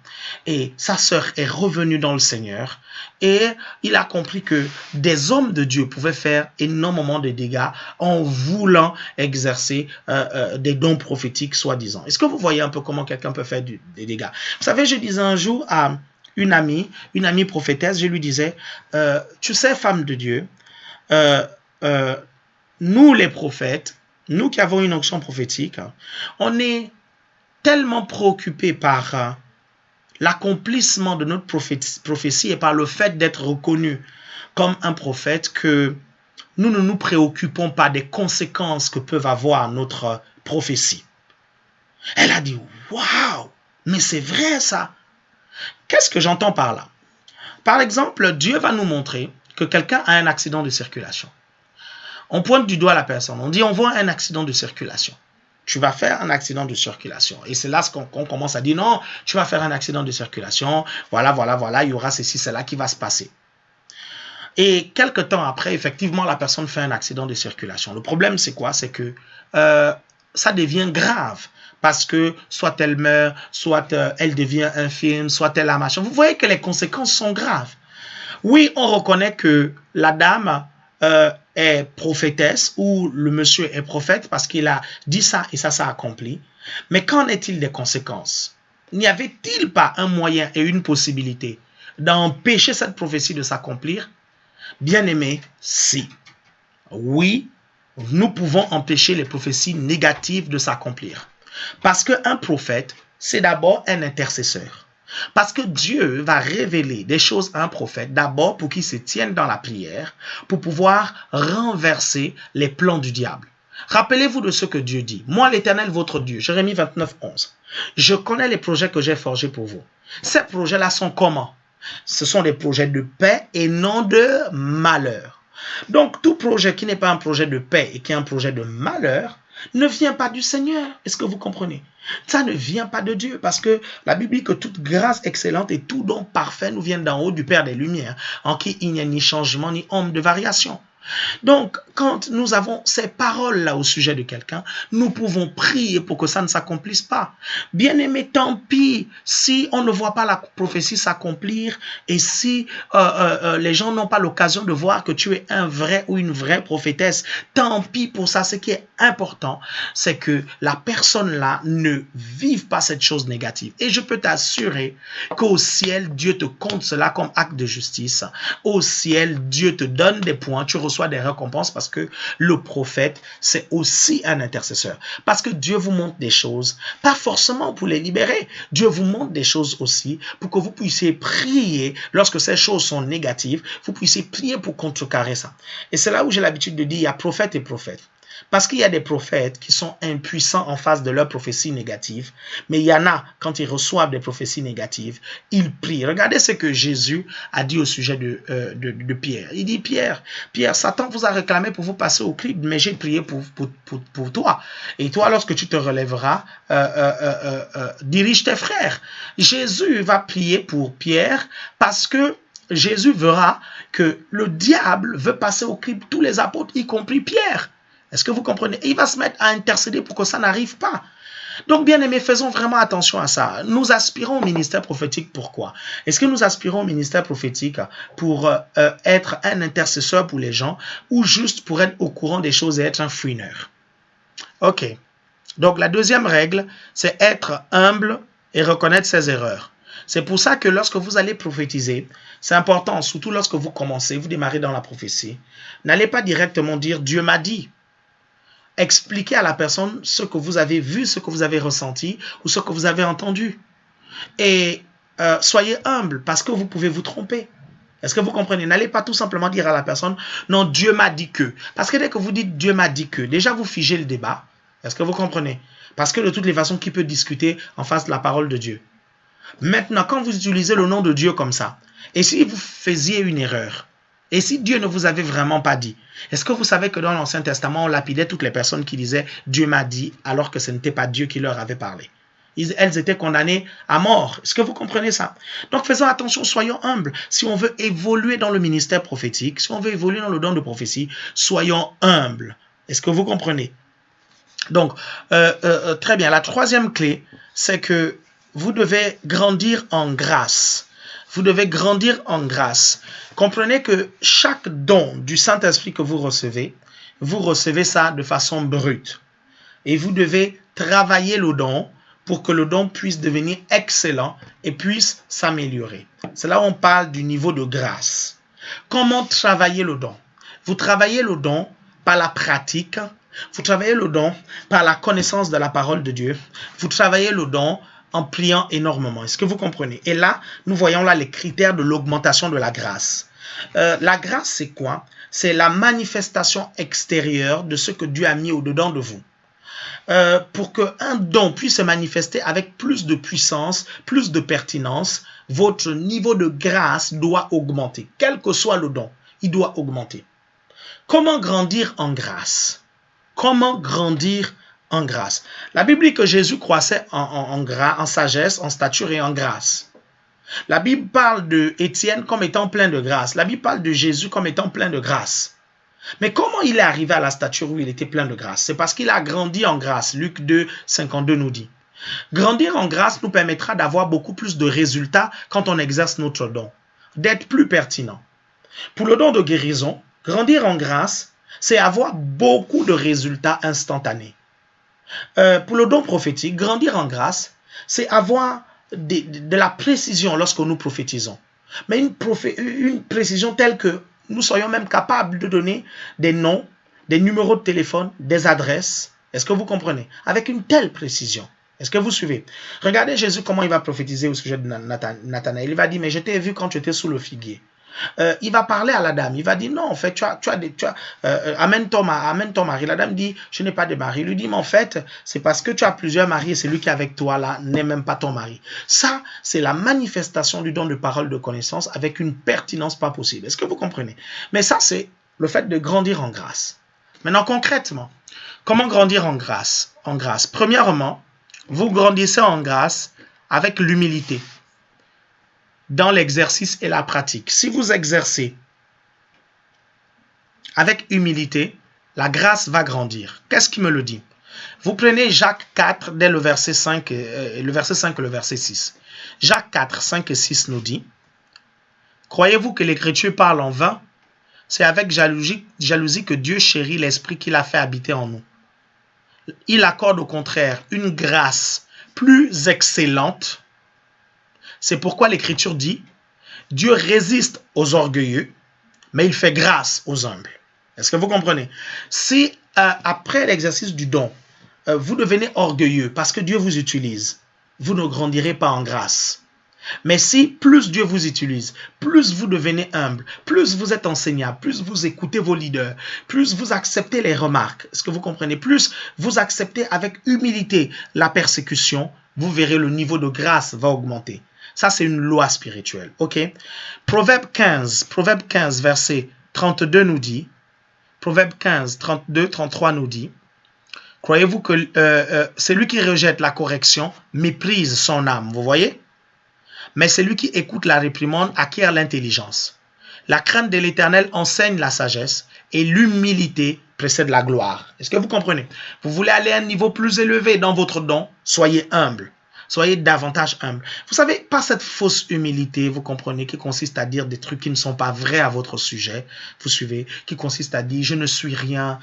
et sa sœur est revenue dans le Seigneur et il a compris que des hommes de Dieu pouvaient faire énormément de dégâts en voulant exercer des dons prophétiques soi-disant. Est-ce que vous voyez un peu comment quelqu'un peut faire des dégâts? Vous savez, je disais un jour à une amie prophétesse, je lui disais, tu sais, femme de Dieu, nous les prophètes, nous qui avons une onction prophétique, on est tellement préoccupés par l'accomplissement de notre prophétie et par le fait d'être reconnu comme un prophète que nous ne nous préoccupons pas des conséquences que peuvent avoir notre prophétie. Elle a dit, waouh, mais c'est vrai ça. Qu'est-ce que j'entends par là? Par exemple, Dieu va nous montrer que quelqu'un a un accident de circulation. On pointe du doigt la personne, on dit on voit un accident de circulation. Tu vas faire un accident de circulation. Et c'est là qu'on commence à dire non, tu vas faire un accident de circulation, voilà, il y aura ceci, cela qui va se passer. Et quelques temps après, effectivement, la personne fait un accident de circulation. Le problème, c'est quoi? C'est que ça devient grave. Parce que soit elle meurt, soit elle devient infirme, soit elle a machin. Vous voyez que les conséquences sont graves. Oui, on reconnaît que la dame est prophétesse ou le monsieur est prophète parce qu'il a dit ça et ça s'est accompli. Mais qu'en est-il des conséquences? N'y avait-il pas un moyen et une possibilité d'empêcher cette prophétie de s'accomplir? Bien-aimé, si. Oui, nous pouvons empêcher les prophéties négatives de s'accomplir. Parce qu'un prophète, c'est d'abord un intercesseur. Parce que Dieu va révéler des choses à un prophète, d'abord pour qu'il se tienne dans la prière, pour pouvoir renverser les plans du diable. Rappelez-vous de ce que Dieu dit. Moi, l'Éternel, votre Dieu, Jérémie 29, 11. Je connais les projets que j'ai forgés pour vous. Ces projets-là sont comment? Ce sont des projets de paix et non de malheur. Donc, tout projet qui n'est pas un projet de paix et qui est un projet de malheur ne vient pas du Seigneur. Est-ce que vous comprenez? Ça ne vient pas de Dieu parce que la Bible dit que toute grâce excellente et tout don parfait nous viennent d'en haut du Père des Lumières, en qui il n'y a ni changement ni ombre de variation. Donc, quand nous avons ces paroles-là au sujet de quelqu'un, nous pouvons prier pour que ça ne s'accomplisse pas. Bien-aimé, tant pis si on ne voit pas la prophétie s'accomplir et si les gens n'ont pas l'occasion de voir que tu es un vrai ou une vraie prophétesse. Tant pis pour ça. Ce qui est important, c'est que la personne-là ne vive pas cette chose négative. Et je peux t'assurer qu'au ciel, Dieu te compte cela comme acte de justice. Au ciel, Dieu te donne des points, tu reçois des récompenses parce que le prophète, c'est aussi un intercesseur. Parce que Dieu vous montre des choses, pas forcément pour les libérer. Dieu vous montre des choses aussi pour que vous puissiez prier lorsque ces choses sont négatives. Vous puissiez prier pour contrecarrer ça. Et c'est là où j'ai l'habitude de dire, il y a prophète et prophète. Parce qu'il y a des prophètes qui sont impuissants en face de leurs prophéties négatives, mais il y en a, quand ils reçoivent des prophéties négatives, ils prient. Regardez ce que Jésus a dit au sujet de Pierre. Il dit, Pierre, Satan vous a réclamé pour vous passer au crible, mais j'ai prié pour toi. Et toi, lorsque tu te relèveras, dirige tes frères. Jésus va prier pour Pierre parce que Jésus verra que le diable veut passer au crible tous les apôtres, y compris Pierre. Est-ce que vous comprenez? Et il va se mettre à intercéder pour que ça n'arrive pas. Donc, bien aimés, faisons vraiment attention à ça. Nous aspirons au ministère prophétique. Pourquoi? Est-ce que nous aspirons au ministère prophétique pour être un intercesseur pour les gens ou juste pour être au courant des choses et être un fouineur? Ok. Donc, la deuxième règle, c'est être humble et reconnaître ses erreurs. C'est pour ça que lorsque vous allez prophétiser, c'est important, surtout lorsque vous commencez, vous démarrez dans la prophétie, n'allez pas directement dire « Dieu m'a dit ». Expliquez à la personne ce que vous avez vu, ce que vous avez ressenti ou ce que vous avez entendu. Et soyez humble parce que vous pouvez vous tromper. Est-ce que vous comprenez? N'allez pas tout simplement dire à la personne « Non, Dieu m'a dit que ». Parce que dès que vous dites « Dieu m'a dit que », déjà vous figez le débat. Est-ce que vous comprenez? Parce que de toutes les façons, qui peut discuter en face de la parole de Dieu? Maintenant, quand vous utilisez le nom de Dieu comme ça, et si vous faisiez une erreur, Et si Dieu ne vous avait vraiment pas dit, est-ce que vous savez que dans l'Ancien Testament, on lapidait toutes les personnes qui disaient « Dieu m'a dit » alors que ce n'était pas Dieu qui leur avait parlé. Elles étaient condamnées à mort. Est-ce que vous comprenez ça? Donc faisons attention, soyons humbles. Si on veut évoluer dans le ministère prophétique, si on veut évoluer dans le don de prophétie, soyons humbles. Est-ce que vous comprenez? Donc, très bien. La troisième clé, c'est que vous devez grandir en grâce. Vous devez grandir en grâce. Comprenez que chaque don du Saint-Esprit que vous recevez ça de façon brute. Et vous devez travailler le don pour que le don puisse devenir excellent et puisse s'améliorer. C'est là où on parle du niveau de grâce. Comment travailler le don? Vous travaillez le don par la pratique. Vous travaillez le don par la connaissance de la parole de Dieu. Vous travaillez le don en priant énormément. Est-ce que vous comprenez? Et là, nous voyons là les critères de l'augmentation de la grâce. La grâce, c'est quoi? C'est la manifestation extérieure de ce que Dieu a mis au-dedans de vous. Pour qu'un don puisse se manifester avec plus de puissance, plus de pertinence, votre niveau de grâce doit augmenter. Quel que soit le don, il doit augmenter. Comment grandir en grâce? Comment grandir en grâce? La Bible dit que Jésus croissait en sagesse, en stature et en grâce. La Bible parle de Étienne comme étant plein de grâce. La Bible parle de Jésus comme étant plein de grâce. Mais comment il est arrivé à la stature où il était plein de grâce? C'est parce qu'il a grandi en grâce. Luc 2, 52 nous dit. Grandir en grâce nous permettra d'avoir beaucoup plus de résultats quand on exerce notre don, d'être plus pertinent. Pour le don de guérison, grandir en grâce, c'est avoir beaucoup de résultats instantanés. Pour le don prophétique, grandir en grâce, c'est avoir de la précision lorsque nous prophétisons. Mais une précision telle que nous soyons même capables de donner des noms, des numéros de téléphone, des adresses. Est-ce que vous comprenez? Avec une telle précision. Est-ce que vous suivez? Regardez Jésus comment il va prophétiser au sujet de Nathanaël. Il va dire, mais je t'ai vu quand tu étais sous le figuier. Il va parler à la dame. Il va dire, non, en fait, amène ton mari. La dame dit, je n'ai pas de mari. Il lui dit, mais en fait, c'est parce que tu as plusieurs maris et celui qui est avec toi là n'est même pas ton mari. Ça, c'est la manifestation du don de parole de connaissance avec une pertinence pas possible. Est-ce que vous comprenez? Mais ça, c'est le fait de grandir en grâce. Maintenant, concrètement, comment grandir en grâce? Premièrement, vous grandissez en grâce avec l'humilité dans l'exercice et la pratique. Si vous exercez avec humilité, la grâce va grandir. Qu'est-ce qui me le dit? Vous prenez Jacques 4 dès le verset 5 et le verset 6. Jacques 4, 5 et 6 nous dit, « Croyez-vous que l'Écriture parle en vain? C'est avec jalousie que Dieu chérit l'esprit qu'il a fait habiter en nous. Il accorde au contraire une grâce plus excellente. C'est pourquoi l'Écriture dit, Dieu résiste aux orgueilleux, mais il fait grâce aux humbles. » Est-ce que vous comprenez? Si après l'exercice du don, vous devenez orgueilleux parce que Dieu vous utilise, vous ne grandirez pas en grâce. Mais si plus Dieu vous utilise, plus vous devenez humble, plus vous êtes enseignable, plus vous écoutez vos leaders, plus vous acceptez les remarques, est-ce que vous comprenez? Plus vous acceptez avec humilité la persécution, vous verrez le niveau de grâce va augmenter. Ça, c'est une loi spirituelle. Ok? Proverbe 15, verset 32 nous dit, Proverbe 15, 32, 33 nous dit, croyez-vous que celui qui rejette la correction méprise son âme, vous voyez? Mais celui qui écoute la réprimande acquiert l'intelligence. La crainte de l'Éternel enseigne la sagesse et l'humilité précède la gloire. Est-ce que vous comprenez? Vous voulez aller à un niveau plus élevé dans votre don? Soyez humble. Soyez davantage humble. Vous savez, pas cette fausse humilité, vous comprenez, qui consiste à dire des trucs qui ne sont pas vrais à votre sujet. Vous suivez? Qui consiste à dire, je ne suis rien,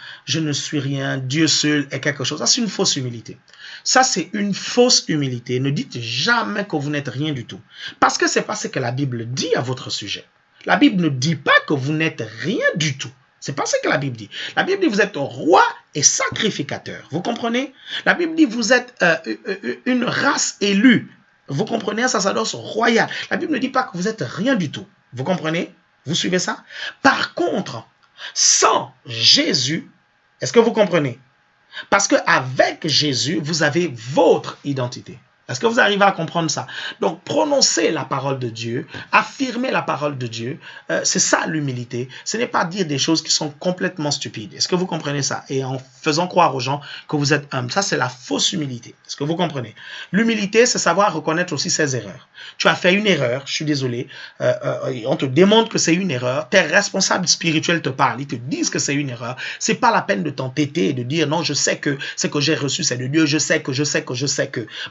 Dieu seul est quelque chose. Ça, c'est une fausse humilité. Ça, c'est une fausse humilité. Ne dites jamais que vous n'êtes rien du tout. Parce que ce n'est pas ce que la Bible dit à votre sujet. La Bible ne dit pas que vous n'êtes rien du tout. C'est pas ce que la Bible dit. La Bible dit vous êtes roi et sacrificateur. Vous comprenez? La Bible dit vous êtes une race élue. Vous comprenez? Un sacerdoce royal. La Bible ne dit pas que vous êtes rien du tout. Vous comprenez? Vous suivez ça? Par contre, sans Jésus, est-ce que vous comprenez? Parce qu'avec Jésus, vous avez votre identité. Est-ce que vous arrivez à comprendre ça? Donc, prononcer la parole de Dieu, affirmer la parole de Dieu, c'est ça l'humilité. Ce n'est pas dire des choses qui sont complètement stupides. Est-ce que vous comprenez ça? Et en faisant croire aux gens que vous êtes humble. Ça, c'est la fausse humilité. Est-ce que vous comprenez? L'humilité, c'est savoir reconnaître aussi ses erreurs. Tu as fait une erreur, je suis désolé. On te démontre que c'est une erreur. Tes responsables spirituels te parlent. Ils te disent que c'est une erreur. C'est pas la peine de t'entêter et de dire non, je sais que ce que j'ai reçu, c'est de Dieu. Je sais que.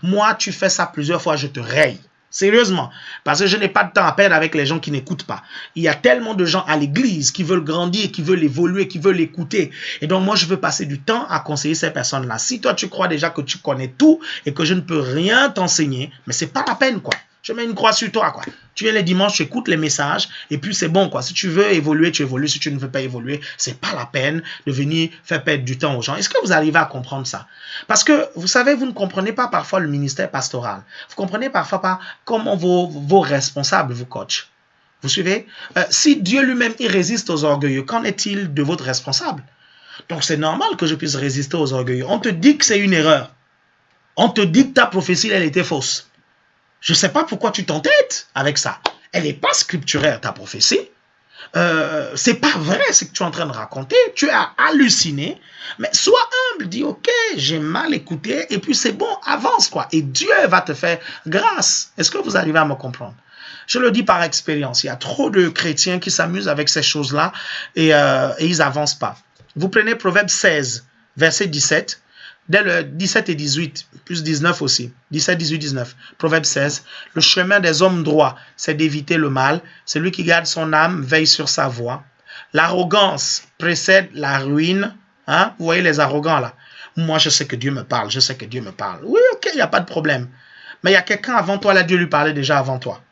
Moi, tu fais ça plusieurs fois, je te raye. Sérieusement, parce que je n'ai pas de temps à perdre avec les gens qui n'écoutent pas. Il y a tellement de gens à l'église qui veulent grandir, qui veulent évoluer, qui veulent écouter. Et donc, moi, je veux passer du temps à conseiller ces personnes-là. Si toi, tu crois déjà que tu connais tout et que je ne peux rien t'enseigner, mais c'est pas la peine, quoi. Je mets une croix sur toi, quoi. Tu viens les dimanches, tu écoutes les messages, et puis c'est bon, quoi. Si tu veux évoluer, tu évolues. Si tu ne veux pas évoluer, c'est pas la peine de venir faire perdre du temps aux gens. Est-ce que vous arrivez à comprendre ça? Parce que, vous savez, vous ne comprenez pas parfois le ministère pastoral. Vous comprenez parfois pas comment vos responsables vous coachent. Vous suivez? Si Dieu lui-même, il résiste aux orgueilleux, qu'en est-il de votre responsable? Donc, c'est normal que je puisse résister aux orgueilleux. On te dit que c'est une erreur. On te dit que ta prophétie, elle était fausse. Je ne sais pas pourquoi tu t'entêtes avec ça. Elle n'est pas scripturaire, ta prophétie. C'est pas vrai ce que tu es en train de raconter. Tu as halluciné. Mais sois humble, dis ok, j'ai mal écouté. Et puis c'est bon, avance quoi. Et Dieu va te faire grâce. Est-ce que vous arrivez à me comprendre? Je le dis par expérience. Il y a trop de chrétiens qui s'amusent avec ces choses-là et ils n'avancent pas. Vous prenez Proverbe 16, verset 17. Dès le 17 et 18, plus 19 aussi. 17, 18, 19. Proverbe 16. Le chemin des hommes droits, c'est d'éviter le mal. Celui qui garde son âme veille sur sa voie. L'arrogance précède la ruine. Hein? Vous voyez les arrogants là. Moi, je sais que Dieu me parle. Je sais que Dieu me parle. Oui, ok, il n'y a pas de problème. Mais il y a quelqu'un avant toi, là, Dieu lui parlait déjà avant toi.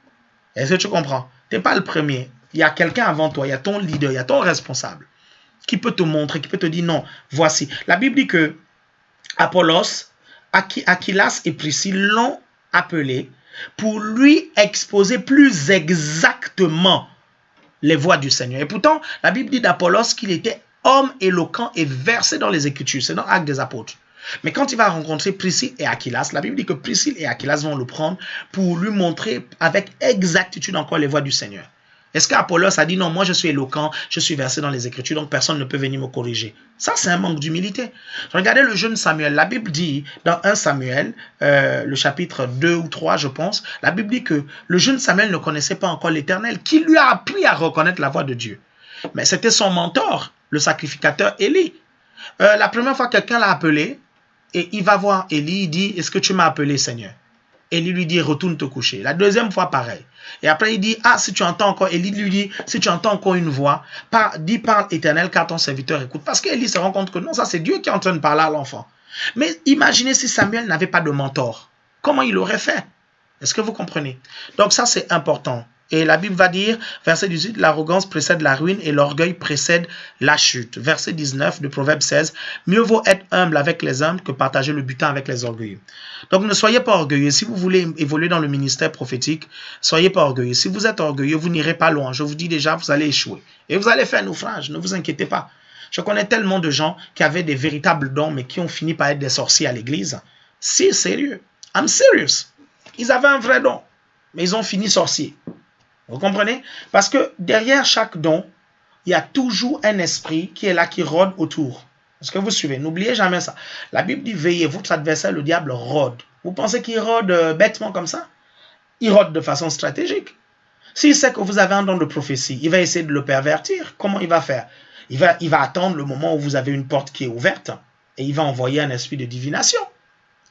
Est-ce que tu comprends? Tu n'es pas le premier. Il y a quelqu'un avant toi. Il y a ton leader, il y a ton responsable qui peut te montrer, qui peut te dire non, voici. La Bible dit que Apollos, Aquilas et Priscille l'ont appelé pour lui exposer plus exactement les voies du Seigneur. Et pourtant, la Bible dit d'Apollos qu'il était homme éloquent et versé dans les Écritures. C'est dans Actes des Apôtres. Mais quand il va rencontrer Priscille et Aquilas, la Bible dit que Priscille et Aquilas vont le prendre pour lui montrer avec exactitude encore les voies du Seigneur. Est-ce qu'Apollos a dit non, moi je suis éloquent, je suis versé dans les Écritures, donc personne ne peut venir me corriger? Ça, c'est un manque d'humilité. Regardez le jeune Samuel. La Bible dit dans 1 Samuel, le chapitre 2 ou 3, je pense, la Bible dit que le jeune Samuel ne connaissait pas encore l'Éternel, qui lui a appris à reconnaître la voix de Dieu. Mais c'était son mentor, le sacrificateur Élie. La première fois, quelqu'un l'a appelé et il va voir Élie, il dit, est-ce que tu m'as appelé, Seigneur? Élie lui dit, retourne te coucher. La deuxième fois, pareil. Et après, il dit, ah, si tu entends encore, Élie lui dit, si tu entends encore une voix, dis, parle Éternel, car ton serviteur écoute. Parce qu'Élie se rend compte que non, ça c'est Dieu qui est en train de parler à l'enfant. Mais imaginez si Samuel n'avait pas de mentor. Comment il aurait fait? Est-ce que vous comprenez? Donc ça, c'est important. Et la Bible va dire, verset 18, l'arrogance précède la ruine et l'orgueil précède la chute. Verset 19 de Proverbe 16, mieux vaut être humble avec les humbles que partager le butin avec les orgueilleux. Donc ne soyez pas orgueilleux. Si vous voulez évoluer dans le ministère prophétique, soyez pas orgueilleux. Si vous êtes orgueilleux, vous n'irez pas loin. Je vous dis déjà, vous allez échouer. Et vous allez faire naufrage, ne vous inquiétez pas. Je connais tellement de gens qui avaient des véritables dons, mais qui ont fini par être des sorciers à l'église. C'est sérieux. I'm serious. Ils avaient un vrai don, mais ils ont fini sorciers. Vous comprenez? Parce que derrière chaque don, il y a toujours un esprit qui est là, qui rôde autour. Est-ce que vous suivez? N'oubliez jamais ça. La Bible dit, veillez, votre adversaire, le diable, rôde. Vous pensez qu'il rôde bêtement comme ça? Il rôde de façon stratégique. S'il sait que vous avez un don de prophétie, il va essayer de le pervertir. Comment il va faire? Il va attendre le moment où vous avez une porte qui est ouverte et il va envoyer un esprit de divination.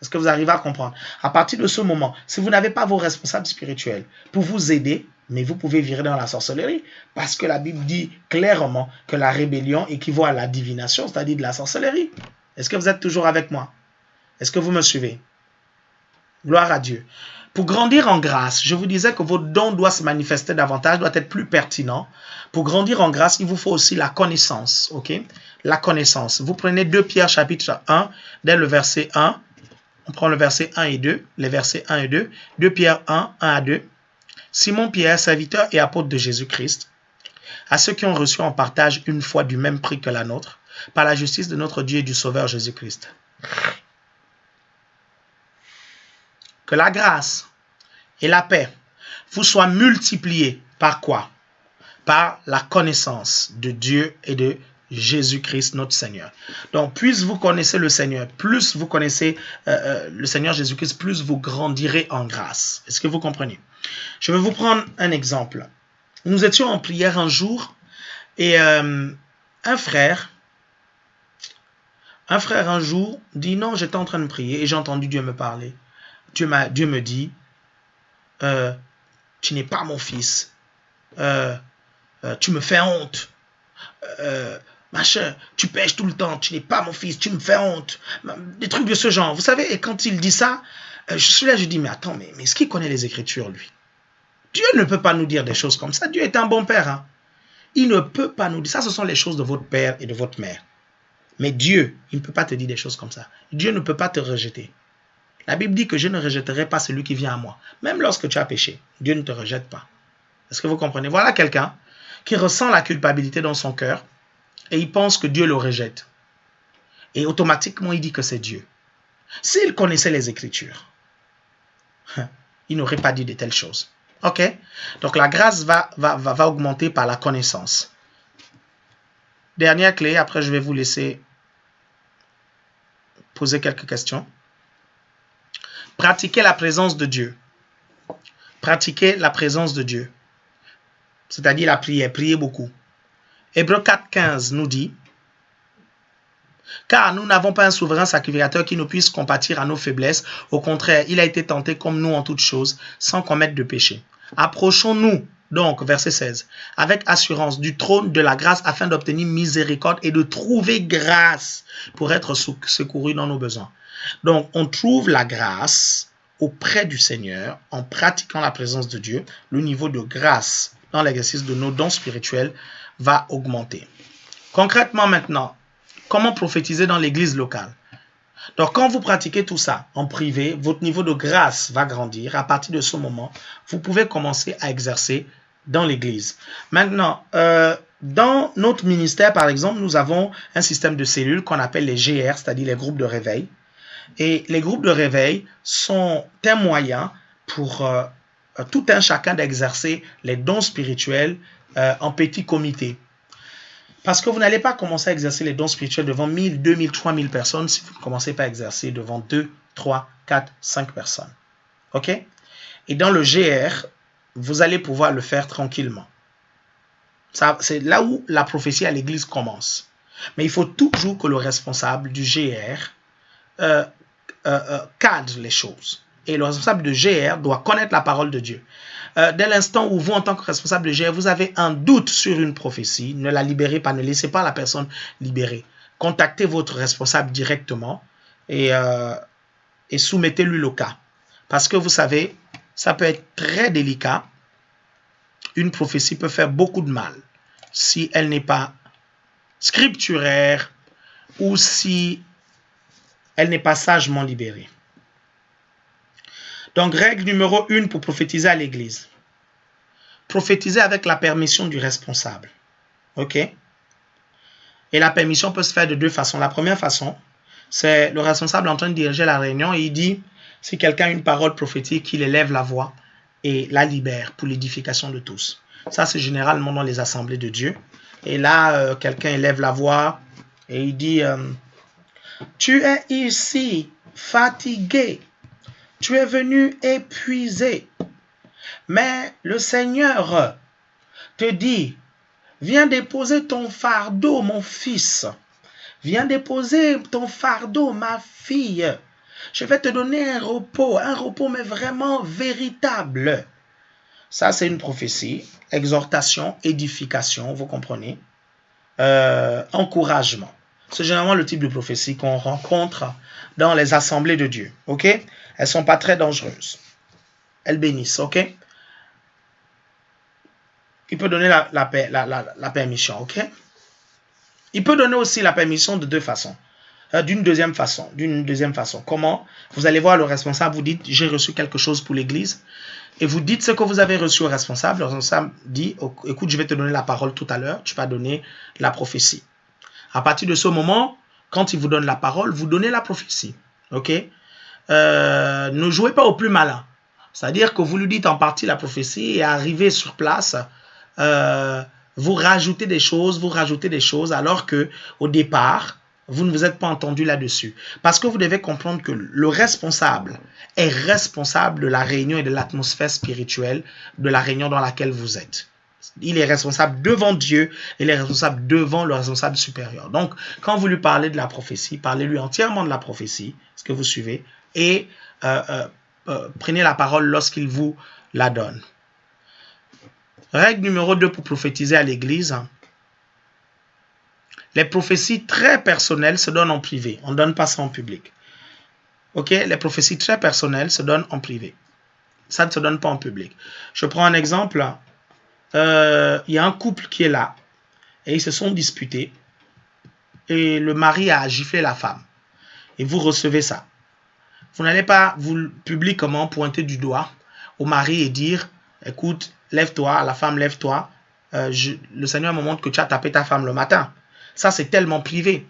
Est-ce que vous arrivez à comprendre? À partir de ce moment, si vous n'avez pas vos responsables spirituels pour vous aider, mais vous pouvez virer dans la sorcellerie, parce que la Bible dit clairement que la rébellion équivaut à la divination, c'est-à-dire de la sorcellerie. Est-ce que vous êtes toujours avec moi? Est-ce que vous me suivez? Gloire à Dieu. Pour grandir en grâce, je vous disais que votre don doit se manifester davantage, doit être plus pertinent. Pour grandir en grâce, il vous faut aussi la connaissance. Ok? La connaissance. Vous prenez 2 Pierre chapitre 1, dès le verset 1. On prend le verset 1 et 2, les versets 1 et 2. 2 Pierre 1, 1 à 2. Simon Pierre, serviteur et apôtre de Jésus-Christ, à ceux qui ont reçu en partage une foi du même prix que la nôtre, par la justice de notre Dieu et du Sauveur Jésus-Christ. que la grâce et la paix vous soient multipliées par quoi? Par la connaissance de Dieu et de Jésus-Christ, notre Seigneur. Donc, plus vous connaissez le Seigneur, plus vous connaissez le Seigneur Jésus-Christ, plus vous grandirez en grâce. Est-ce que vous comprenez? Je vais vous prendre un exemple. Nous étions en prière un jour et un frère un jour dit, non, j'étais en train de prier et j'ai entendu Dieu me parler. Dieu me dit, tu n'es pas mon fils. Tu me fais honte. Machin, tu pêches tout le temps, tu n'es pas mon fils, tu me fais honte. Des trucs de ce genre. Vous savez, et quand il dit ça, je suis là, je dis, mais attends, mais est-ce qu'il connaît les Écritures, lui? Dieu ne peut pas nous dire des choses comme ça. Dieu est un bon père. Hein? Il ne peut pas nous dire ça. Ce sont les choses de votre père et de votre mère. Mais Dieu, il ne peut pas te dire des choses comme ça. Dieu ne peut pas te rejeter. La Bible dit que je ne rejetterai pas celui qui vient à moi. Même lorsque tu as péché, Dieu ne te rejette pas. Est-ce que vous comprenez? Voilà quelqu'un qui ressent la culpabilité dans son cœur et il pense que Dieu le rejette. Et automatiquement, il dit que c'est Dieu. S'il connaissait les Écritures, il n'aurait pas dit de telles choses. Ok? Donc la grâce va augmenter par la connaissance. Dernière clé, après je vais vous laisser poser quelques questions. Pratiquer la présence de Dieu. Pratiquer la présence de Dieu. C'est-à-dire la prière. Priez beaucoup. Hébreux 4,15 nous dit, car nous n'avons pas un souverain sacrificateur qui nous puisse compatir à nos faiblesses. Au contraire, il a été tenté comme nous en toutes choses, sans commettre de péché. Approchons-nous, donc, verset 16, avec assurance du trône de la grâce afin d'obtenir miséricorde et de trouver grâce pour être secouru dans nos besoins. Donc, on trouve la grâce auprès du Seigneur en pratiquant la présence de Dieu. Le niveau de grâce dans l'exercice de nos dons spirituels va augmenter. Concrètement maintenant, comment prophétiser dans l'église locale? Donc, quand vous pratiquez tout ça en privé, votre niveau de grâce va grandir. À partir de ce moment, vous pouvez commencer à exercer dans l'église. Maintenant, dans notre ministère, par exemple, nous avons un système de cellules qu'on appelle les GR, c'est-à-dire les groupes de réveil. Et les groupes de réveil sont un moyen pour tout un chacun d'exercer les dons spirituels en petit comité. Parce que vous n'allez pas commencer à exercer les dons spirituels devant 1000, 2000, 3000 personnes si vous ne commencez pas à exercer devant 2, 3, 4, 5 personnes. OK? Et dans le GR, vous allez pouvoir le faire tranquillement. C'est là où la prophétie à l'église commence. Mais il faut toujours que le responsable du GR cadre les choses. Et le responsable de GR doit connaître la parole de Dieu. Dès l'instant où vous, en tant que responsable de GR, vous avez un doute sur une prophétie, ne la libérez pas, ne laissez pas la personne libérer. Contactez votre responsable directement et soumettez-lui le cas. Parce que vous savez, ça peut être très délicat. Une prophétie peut faire beaucoup de mal si elle n'est pas scripturaire ou si elle n'est pas sagement libérée. Donc, règle numéro 1 pour prophétiser à l'église. Prophétiser avec la permission du responsable. OK? Et la permission peut se faire de deux façons. La première façon, c'est le responsable en train de diriger la réunion et il dit, si quelqu'un a une parole prophétique, il élève la voix et la libère pour l'édification de tous. Ça, c'est généralement dans les assemblées de Dieu. Et là, quelqu'un élève la voix et il dit, tu es ici fatigué. Tu es venu épuisé, mais le Seigneur te dit, viens déposer ton fardeau, mon fils. Viens déposer ton fardeau, ma fille. Je vais te donner un repos mais vraiment véritable. Ça, c'est une prophétie, exhortation, édification, vous comprenez, encouragement. C'est généralement le type de prophétie qu'on rencontre dans les assemblées de Dieu. OK? Elles ne sont pas très dangereuses. Elles bénissent. OK? Il peut donner la permission. OK? Il peut donner aussi la permission de deux façons. D'une deuxième façon. Comment? Vous allez voir le responsable, vous dites, j'ai reçu quelque chose pour l'église. Et vous dites ce que vous avez reçu au responsable. Le responsable dit, écoute, je vais te donner la parole tout à l'heure. Tu vas donner la prophétie. À partir de ce moment, quand il vous donne la parole, vous donnez la prophétie. OK? ne jouez pas au plus malin. C'est-à-dire que vous lui dites en partie la prophétie et arrivé sur place, vous rajoutez des choses alors que au départ, vous ne vous êtes pas entendu là-dessus. Parce que vous devez comprendre que le responsable est responsable de la réunion et de l'atmosphère spirituelle de la réunion dans laquelle vous êtes. Il est responsable devant Dieu, il est responsable devant le responsable supérieur. Donc, quand vous lui parlez de la prophétie, parlez-lui entièrement de la prophétie, ce que vous suivez, et prenez la parole lorsqu'il vous la donne. Règle numéro 2 pour prophétiser à l'église. Les prophéties très personnelles se donnent en privé. On ne donne pas ça en public. Ok? Les prophéties très personnelles se donnent en privé. Ça ne se donne pas en public. Je prends un exemple. Il y a un couple qui est là et ils se sont disputés et le mari a giflé la femme. Et vous recevez ça. Vous n'allez pas, vous publiquement pointer du doigt au mari et dire, écoute, lève-toi, la femme, lève-toi. Le Seigneur me montre que tu as tapé ta femme le matin. Ça, c'est tellement privé.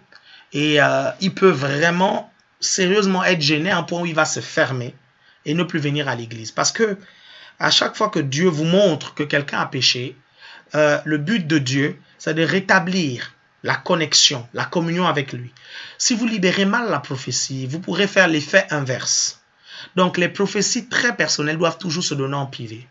Et il peut vraiment, sérieusement être gêné à un point où il va se fermer et ne plus venir à l'église. Parce que à chaque fois que Dieu vous montre que quelqu'un a péché, le but de Dieu, c'est de rétablir la connexion, la communion avec lui. Si vous libérez mal la prophétie, vous pourrez faire l'effet inverse. Donc, les prophéties très personnelles doivent toujours se donner en privé.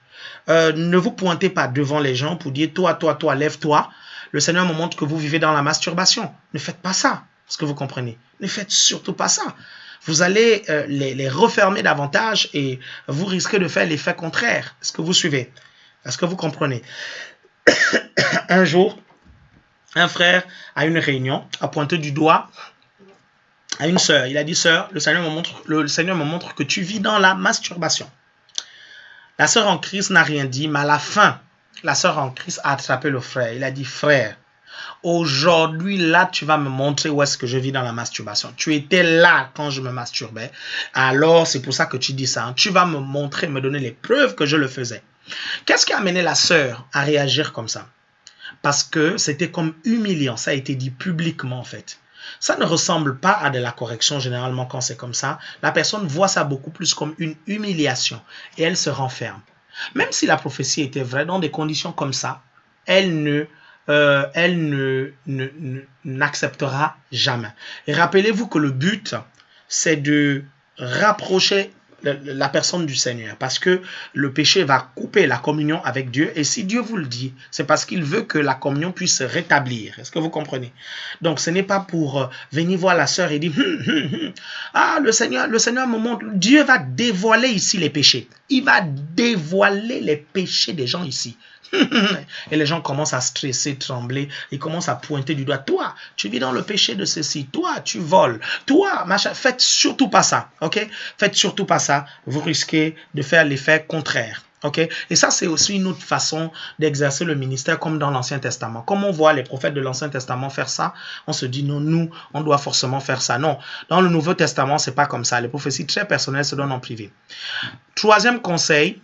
Ne vous pointez pas devant les gens pour dire « toi, lève-toi ». Le Seigneur me montre que vous vivez dans la masturbation. Ne faites pas ça. Est-ce que vous comprenez? Ne faites surtout pas ça. Vous allez les refermer davantage et vous risquez de faire l'effet contraire. Est-ce que vous suivez? Est-ce que vous comprenez? Un jour, un frère à une réunion a pointé du doigt à une sœur. Il a dit, sœur, le Seigneur me montre que tu vis dans la masturbation. La sœur en Christ n'a rien dit, mais à la fin, la sœur en Christ a attrapé le frère. Il a dit, frère, aujourd'hui, là, tu vas me montrer où est-ce que je vis dans la masturbation. Tu étais là quand je me masturbais. Alors, c'est pour ça que tu dis ça. Hein. Tu vas me montrer, me donner les preuves que je le faisais. Qu'est-ce qui a amené la sœur à réagir comme ça? Parce que c'était comme humiliant. Ça a été dit publiquement, en fait. Ça ne ressemble pas à de la correction, généralement, quand c'est comme ça. La personne voit ça beaucoup plus comme une humiliation et elle se renferme. Même si la prophétie était vraie, dans des conditions comme ça, elle n'acceptera jamais. Et rappelez-vous que le but, c'est de rapprocher la personne du Seigneur, parce que le péché va couper la communion avec Dieu, et si Dieu vous le dit, c'est parce qu'il veut que la communion puisse se rétablir. Est-ce que vous comprenez? Donc ce n'est pas pour venir voir la sœur et dire ah, le Seigneur me montre, Dieu va dévoiler ici les péchés, il va dévoiler les péchés des gens ici. Et les gens commencent à stresser, trembler, ils commencent à pointer du doigt. Toi, tu vis dans le péché de ceci. Toi, tu voles. Toi, machin. Faites surtout pas ça. Ok? Faites surtout pas ça. Vous risquez de faire l'effet contraire. Okay? Et ça, c'est aussi une autre façon d'exercer le ministère comme dans l'Ancien Testament. Comme on voit les prophètes de l'Ancien Testament faire ça, on se dit non, nous, on doit forcément faire ça. Non, dans le Nouveau Testament, c'est pas comme ça. Les prophéties très personnelles se donnent en privé. Troisième conseil,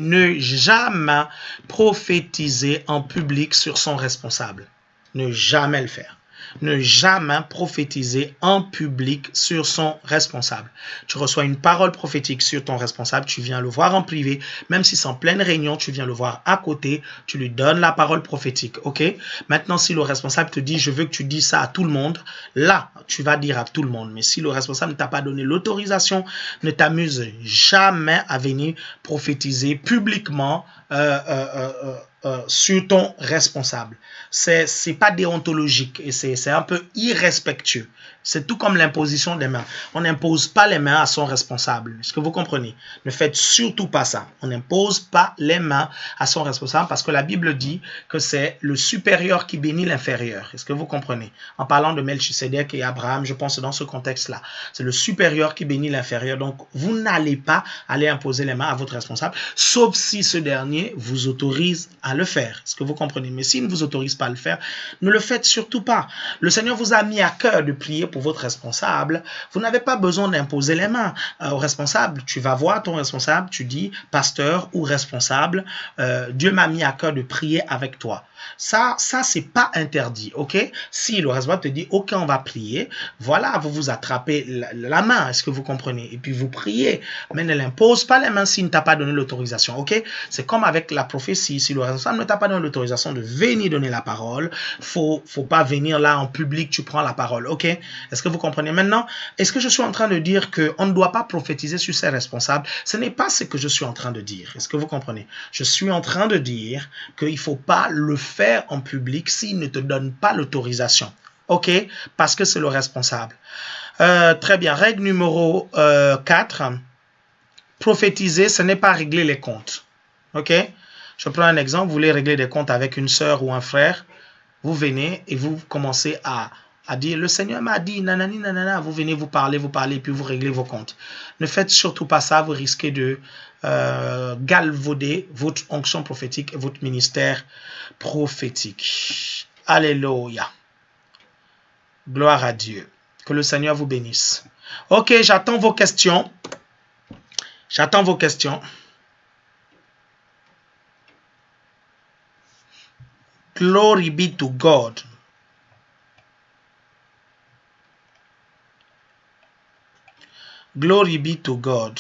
ne jamais prophétiser en public sur son responsable. Ne jamais le faire. Ne jamais prophétiser en public sur son responsable. Tu reçois une parole prophétique sur ton responsable, tu viens le voir en privé, même si c'est en pleine réunion, tu viens le voir à côté, tu lui donnes la parole prophétique, ok? Maintenant, si le responsable te dit, je veux que tu dises ça à tout le monde, là, tu vas dire à tout le monde. Mais si le responsable ne t'a pas donné l'autorisation, ne t'amuse jamais à venir prophétiser publiquement sur ton responsable. C'est pas déontologique et c'est un peu irrespectueux. C'est tout comme l'imposition des mains. On n'impose pas les mains à son responsable. Est-ce que vous comprenez? Ne faites surtout pas ça. On n'impose pas les mains à son responsable parce que la Bible dit que c'est le supérieur qui bénit l'inférieur. Est-ce que vous comprenez? En parlant de Melchisedec et Abraham, je pense dans ce contexte-là. C'est le supérieur qui bénit l'inférieur. Donc, vous n'allez pas aller imposer les mains à votre responsable, sauf si ce dernier vous autorise à le faire. Est-ce que vous comprenez? Mais s'il ne vous autorise pas à le faire, ne le faites surtout pas. Le Seigneur vous a mis à cœur de prier pour pour votre responsable, vous n'avez pas besoin d'imposer les mains au responsable. Tu vas voir ton responsable, tu dis, pasteur ou responsable, Dieu m'a mis à cœur de prier avec toi. Ça c'est pas interdit, ok? Si le responsable te dit, ok, on va prier, voilà, vous vous attrapez la main, est-ce que vous comprenez? Et puis vous priez, mais ne l'impose pas les mains s'il ne t'a pas donné l'autorisation, ok? C'est comme avec la prophétie, si le responsable ne t'a pas donné l'autorisation de venir donner la parole, faut pas venir là en public, tu prends la parole, ok? Est-ce que vous comprenez? Maintenant, est-ce que je suis en train de dire qu'on ne doit pas prophétiser sur ses responsables? Ce n'est pas ce que je suis en train de dire, est-ce que vous comprenez? Je suis en train de dire qu'il ne faut pas le faire en public s'il ne te donne pas l'autorisation. OK? Parce que c'est le responsable. Très bien. Règle numéro 4. Prophétiser, ce n'est pas régler les comptes. OK? Je prends un exemple. Vous voulez régler des comptes avec une sœur ou un frère. Vous venez et vous commencez à dire, le Seigneur m'a dit, nanani, nanana. Vous venez, vous parlez, puis vous réglez vos comptes. Ne faites surtout pas ça. Vous risquez de galvauder votre onction prophétique et votre ministère prophétique. Alléluia. Gloire à Dieu. Que le Seigneur vous bénisse. Ok, j'attends vos questions. J'attends vos questions. Glory be to God. Glory be to God.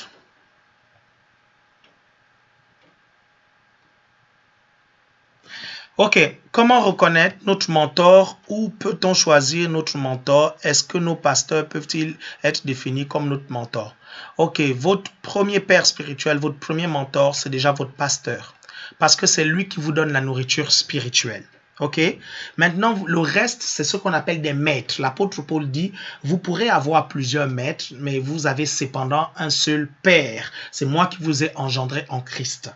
Ok, comment reconnaître notre mentor? Où peut-on choisir notre mentor? Est-ce que nos pasteurs peuvent-ils être définis comme notre mentor? Ok, votre premier père spirituel, votre premier mentor, c'est déjà votre pasteur. Parce que c'est lui qui vous donne la nourriture spirituelle. Ok, maintenant le reste, c'est ce qu'on appelle des maîtres. L'apôtre Paul dit, vous pourrez avoir plusieurs maîtres, mais vous avez cependant un seul père. C'est moi qui vous ai engendré en Christ.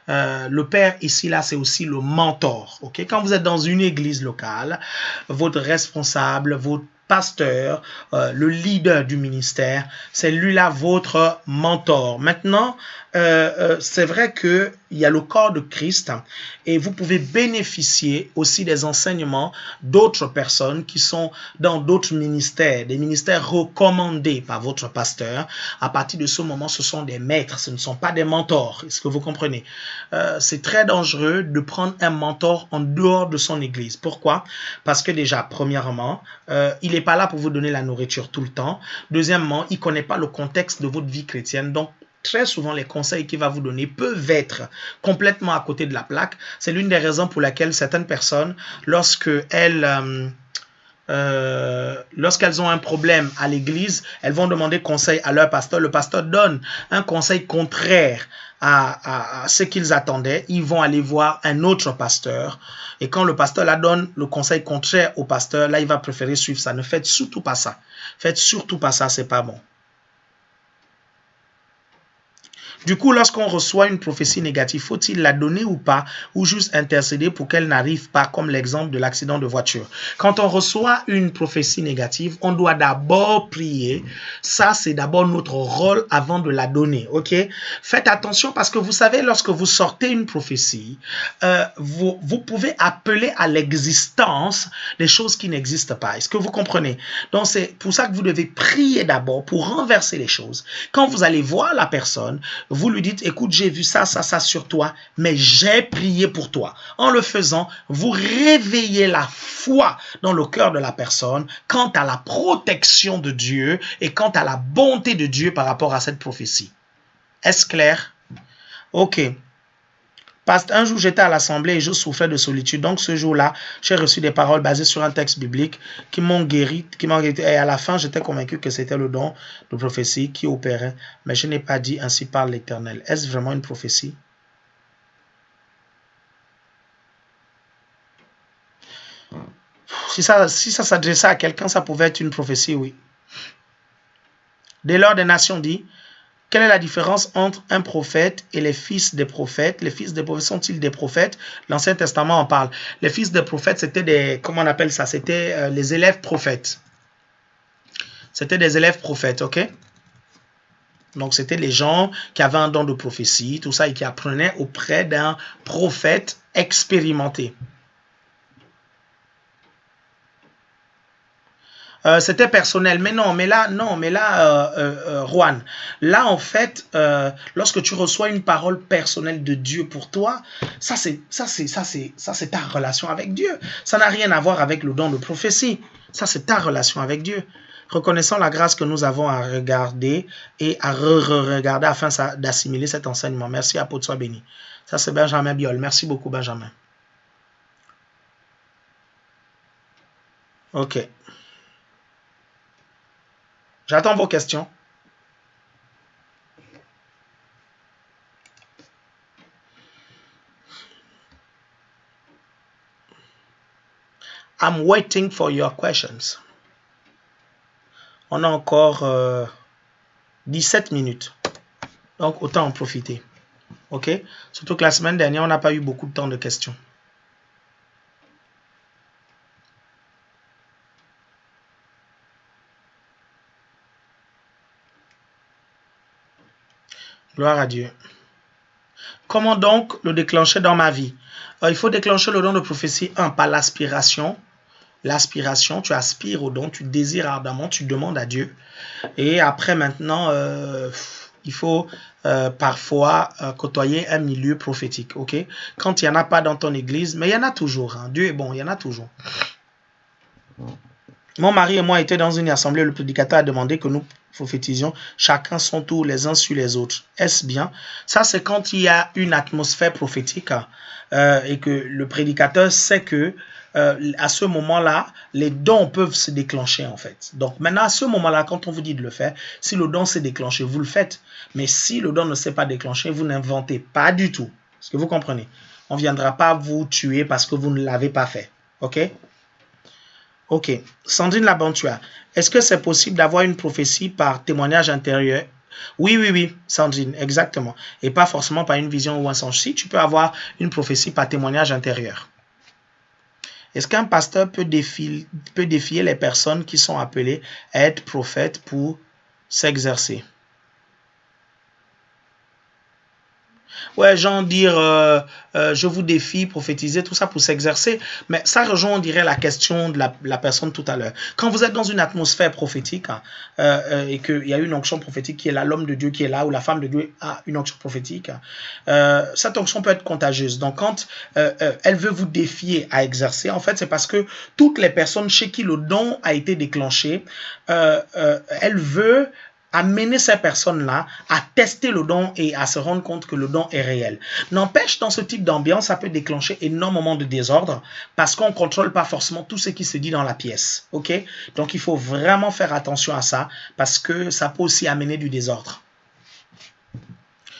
Le père ici, là, c'est aussi le mentor. Okay? Quand vous êtes dans une église locale, votre responsable, votre pasteur, le leader du ministère, c'est lui-là votre mentor. Maintenant, c'est vrai qu'il y a le corps de Christ et vous pouvez bénéficier aussi des enseignements d'autres personnes qui sont dans d'autres ministères, des ministères recommandés par votre pasteur. À partir de ce moment, ce sont des maîtres, ce ne sont pas des mentors. Est-ce que vous comprenez? C'est très dangereux de prendre un mentor en dehors de son église. Pourquoi? Parce que déjà, premièrement, il n'est pas là pour vous donner la nourriture tout le temps. Deuxièmement, il ne connaît pas le contexte de votre vie chrétienne. Donc, très souvent, les conseils qu'il va vous donner peuvent être complètement à côté de la plaque. C'est l'une des raisons pour laquelle certaines personnes, lorsqu'elles ont un problème à l'église, elles vont demander conseil à leur pasteur. Le pasteur donne un conseil contraire à ce qu'ils attendaient. Ils vont aller voir un autre pasteur. Et quand le pasteur la donne le conseil contraire au pasteur, là, il va préférer suivre ça. Ne faites surtout pas ça. Faites surtout pas ça, c'est pas bon. Du coup, lorsqu'on reçoit une prophétie négative, faut-il la donner ou pas, ou juste intercéder pour qu'elle n'arrive pas, comme l'exemple de l'accident de voiture? Quand on reçoit une prophétie négative, on doit d'abord prier. Ça, c'est d'abord notre rôle avant de la donner, ok? Faites attention parce que vous savez, lorsque vous sortez une prophétie, vous pouvez appeler à l'existence des choses qui n'existent pas. Est-ce que vous comprenez? Donc, c'est pour ça que vous devez prier d'abord pour renverser les choses. Quand vous allez voir la personne, vous lui dites, écoute, j'ai vu ça sur toi, mais j'ai prié pour toi. En le faisant, vous réveillez la foi dans le cœur de la personne quant à la protection de Dieu et quant à la bonté de Dieu par rapport à cette prophétie. Est-ce clair? Ok. Parce qu'un jour, j'étais à l'assemblée et je souffrais de solitude. Donc, ce jour-là, j'ai reçu des paroles basées sur un texte biblique qui m'ont guéri. Et à la fin, j'étais convaincu que c'était le don de prophétie qui opérait. Mais je n'ai pas dit ainsi par l'Éternel. Est-ce vraiment une prophétie? Si ça s'adressait à quelqu'un, ça pouvait être une prophétie, oui. Dès lors, des nations dit, quelle est la différence entre un prophète et les fils des prophètes? Les fils des prophètes sont-ils des prophètes? L'Ancien Testament en parle. Les fils des prophètes, c'était des, comment on appelle ça? C'était les élèves prophètes. C'était des élèves prophètes, ok? Donc, c'était les gens qui avaient un don de prophétie, tout ça, et qui apprenaient auprès d'un prophète expérimenté. C'était personnel. Mais non, mais là, Juan, là, en fait, lorsque tu reçois une parole personnelle de Dieu pour toi, ça, c'est ta relation avec Dieu. Ça n'a rien à voir avec le don de prophétie. Ça, c'est ta relation avec Dieu. Reconnaissons la grâce que nous avons à regarder et à re-regarder afin d'assimiler cet enseignement. Merci, apôtre, sois béni. Ça, c'est Benjamin Biol. Merci beaucoup, Benjamin. OK. J'attends vos questions. I'm waiting for your questions. On a encore 17 minutes. Donc, autant en profiter. OK? Surtout que la semaine dernière, on n'a pas eu beaucoup de temps de questions. Gloire à Dieu. Comment donc le déclencher dans ma vie? Il faut déclencher le don de prophétie, par l'aspiration. L'aspiration, tu aspires au don, tu désires ardemment, tu demandes à Dieu. Et après, maintenant, il faut parfois côtoyer un milieu prophétique. OK? Quand il n'y en a pas dans ton église, mais il y en a toujours. Hein. Dieu est bon, il y en a toujours. Mon mari et moi étions dans une assemblée, le prédicateur a demandé que nous prophétisions chacun son tour les uns sur les autres. Est-ce bien? Ça, c'est quand il y a une atmosphère prophétique et que le prédicateur sait que à ce moment-là, les dons peuvent se déclencher en fait. Donc maintenant, à ce moment-là, quand on vous dit de le faire, si le don s'est déclenché, vous le faites. Mais si le don ne s'est pas déclenché, vous n'inventez pas du tout. Est-ce que vous comprenez? On ne viendra pas vous tuer parce que vous ne l'avez pas fait. OK? Ok. Sandrine Labantua, est-ce que c'est possible d'avoir une prophétie par témoignage intérieur? Oui, Sandrine, exactement. Et pas forcément par une vision ou un songe. Si tu peux avoir une prophétie par témoignage intérieur. Est-ce qu'un pasteur peut défier les personnes qui sont appelées à être prophètes pour s'exercer? Ouais, genre dire je vous défie, prophétiser, tout ça pour s'exercer. Mais ça rejoint, on dirait, la question de la personne tout à l'heure. Quand vous êtes dans une atmosphère prophétique et qu'il y a une onction prophétique qui est là, l'homme de Dieu qui est là, ou la femme de Dieu a une onction prophétique, cette onction peut être contagieuse. Donc, quand elle veut vous défier à exercer, en fait, c'est parce que toutes les personnes chez qui le don a été déclenché, elle veut amener ces personnes-là à tester le don et à se rendre compte que le don est réel. N'empêche, dans ce type d'ambiance, ça peut déclencher énormément de désordre parce qu'on ne contrôle pas forcément tout ce qui se dit dans la pièce. Ok? Donc, il faut vraiment faire attention à ça parce que ça peut aussi amener du désordre.